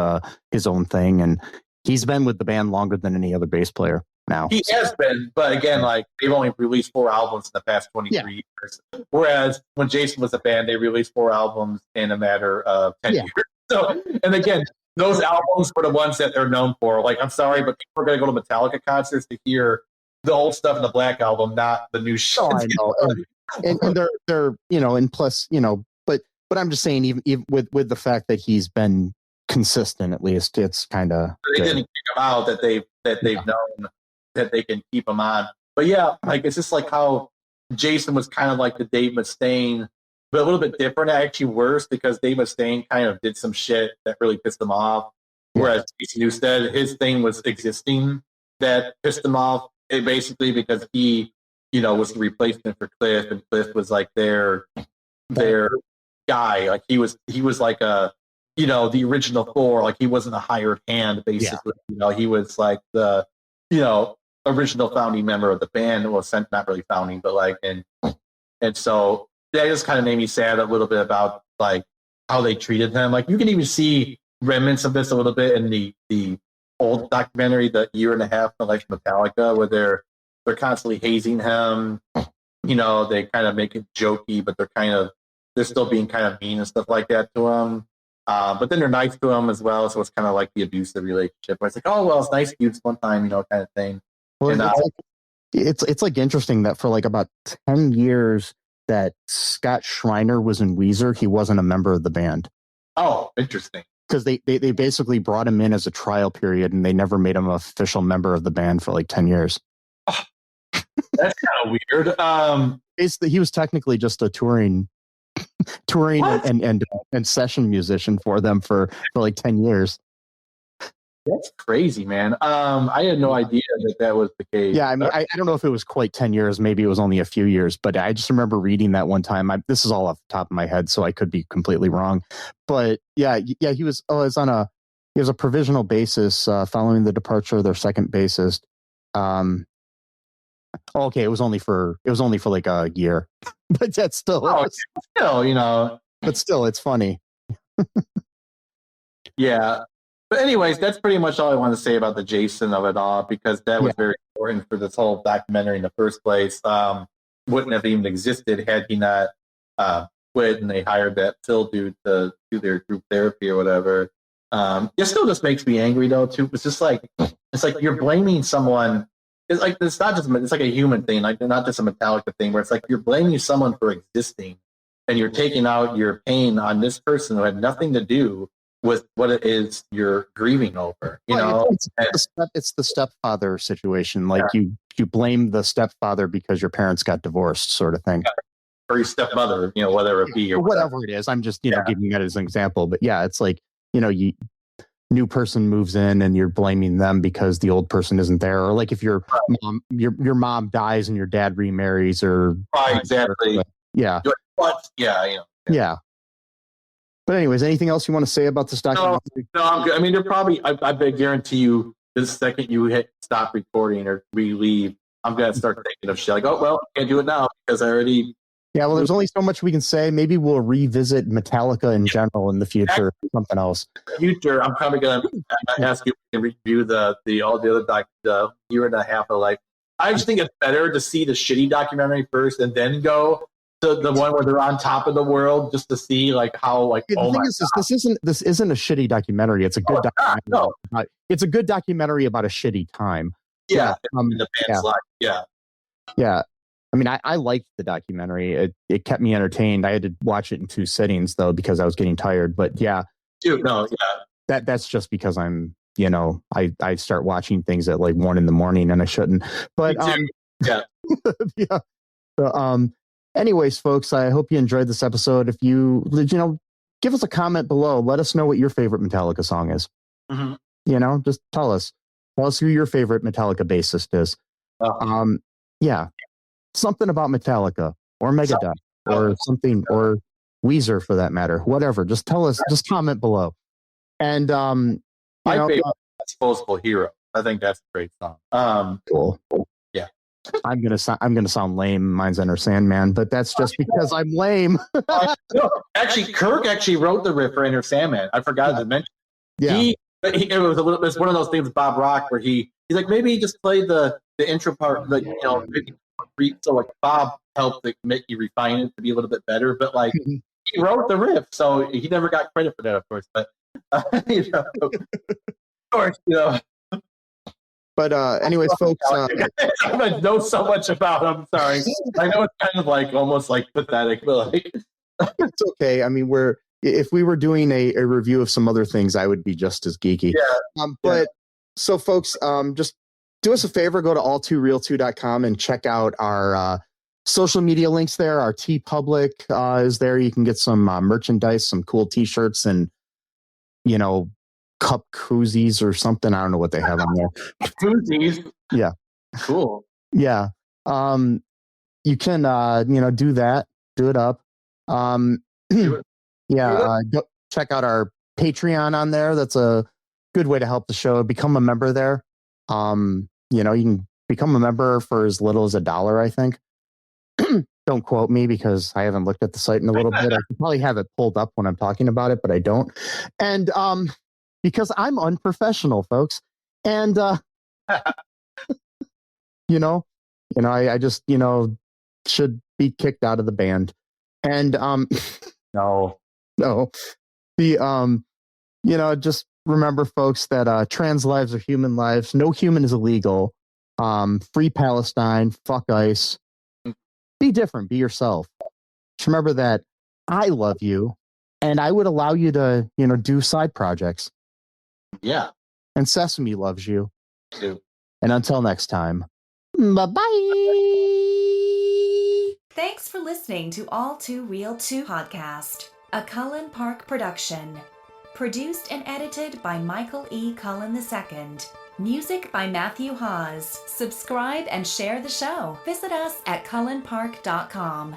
his own thing, and he's been with the band longer than any other bass player now. He has been, but again, like, they've only released 4 albums in the past 23 years. Whereas when Jason was a band, they released 4 albums in a matter of 10 years. So, and again, those albums were the ones that they're known for. Like, I'm sorry, but people are going to go to Metallica concerts to hear the old stuff in the Black Album, not the new shit. Oh, I know. And they're and plus, but I'm just saying, even with the fact that he's been consistent, at least it's kind of. They didn't kick him out, that they've known that they can keep him on. But yeah, like, it's just like how Jason was kind of like the Dave Mustaine, but a little bit different, actually worse, because Dave Mustaine kind of did some shit that really pissed him off. Whereas Jason Newsted, his thing was existing that pissed him off, basically because he, was the replacement for Cliff, and Cliff was like their guy. Like he was like a, the original 4. Like he wasn't a hired hand, basically. He was like the, original founding member of the band. Well, not really founding, but like, and so that just kind of made me sad a little bit about like how they treated him. Like, you can even see remnants of this a little bit in the old documentary, the 1.5 years in the life of Metallica, where they're constantly hazing him. They kind of make it jokey, but they're still being kind of mean and stuff like that to him. But then they're nice to him as well, so it's kind of like the abusive relationship where it's like, oh well, it's nice dudes one time, kind of thing. Well, and, it's like interesting that for like about 10 years that Scott Schreiner was in Weezer, he wasn't a member of the band. Oh, interesting. Because they basically brought him in as a trial period, and they never made him an official member of the band for like 10 years. Oh, that's kind of weird. He was technically just a touring and session musician for them for like 10 years. That's crazy, man. I had no idea that was the case. Yeah, I mean, I don't know if it was quite 10 years. Maybe it was only a few years, but I just remember reading that one time. This is all off the top of my head, so I could be completely wrong. But yeah, he was a provisional basis following the departure of their second bassist. Okay, it was only for like a year, but that's still, but still, but still, it's funny. Yeah. But anyways, that's pretty much all I want to say about the Jason of it all, because that was very important for this whole documentary in the first place. Wouldn't have even existed had he not quit and they hired that Phil dude to do their group therapy or whatever. It still just makes me angry though too. It's like you're blaming someone. It's like it's like a human thing, like not just a Metallica thing, where it's like you're blaming someone for existing, and you're taking out your pain on this person who had nothing to do with what it is you're grieving over. You know, it's the stepfather situation. Like you blame the stepfather because your parents got divorced, sort of thing. Or your stepmother, whatever it be, or whatever it is. I'm just giving that as an example. But yeah, it's like new person moves in and you're blaming them because the old person isn't there, or like if your mom dies and your dad remarries, or exactly. Yeah. But yeah. But anyways, anything else you want to say about this documentary? No, I'm good. I mean, they're probably. I guarantee you, the second you hit stop recording or we leave, I'm gonna start thinking of shit like, oh well, I can't do it now because I already. Yeah, well, there's only so much we can say. Maybe we'll revisit Metallica in general in the future. Something else. Future, I'm probably gonna ask you to review all the other the year and a half of life. I just think it's better to see the shitty documentary first and then go to the one where they're on top of the world, just to see like how like. The thing is, this isn't a shitty documentary. It's a good documentary. No. It's a good documentary about a shitty time. Yeah, in the band's life. Yeah. Yeah. I mean, I liked the documentary. It kept me entertained. I had to watch it in 2 sittings though because I was getting tired. But yeah, dude, that's just because I'm, I start watching things at like 1 a.m. and I shouldn't. But yeah. So, anyways, folks, I hope you enjoyed this episode. If you give us a comment below. Let us know what your favorite Metallica song is. Mm-hmm. Just tell us who your favorite Metallica bassist is. Yeah. Something about Metallica or Megadeth or something, or Weezer for that matter, whatever. Just tell us, just comment below. And my favorite Disposable Hero. I think that's a great song. Cool. Yeah. I'm gonna sound lame. Mine's Enter Sandman, but that's just because I'm lame. No, actually, Kirk wrote the riff for Enter Sandman. I forgot to mention. Yeah. It's one of those things with Bob Rock where he's like, maybe he just played the intro part, like maybe so like Bob helped to make you refine it to be a little bit better, but like he wrote the riff, so he never got credit for that, of course. But of course, But anyways, folks, I know so much about him. Sorry, I know it's kind of like almost like pathetic, but like it's okay. I mean, if we were doing a review of some other things, I would be just as geeky. Yeah. So folks, just do us a favor, go to all2real2.com and check out our social media links there. Our TeePublic is there. You can get some merchandise, some cool t-shirts, and cup koozies or something. I don't know what they have on there. Koozies? Yeah. Cool. Yeah. You can do that. Do it up. Go check out our Patreon on there. That's a good way to help the show. Become a member there. You can become a member for as little as $1, I think. Don't quote me because I haven't looked at the site in a little bit. I could probably have it pulled up when I'm talking about it, but I don't. And because I'm unprofessional, folks. And I just should be kicked out of the band. And No. Just remember, folks, that trans lives are human lives. No human is illegal. Free Palestine. Fuck ICE. Be different. Be yourself. Just remember that I love you, and I would allow you to, do side projects. Yeah. And Sesame loves you. Too. And until next time, bye-bye. Thanks for listening to All Too Real 2 podcast, a Cullen Park production. Produced and edited by Michael E. Cullen II. Music by Matthew Hawes. Subscribe and share the show. Visit us at cullenpark.com.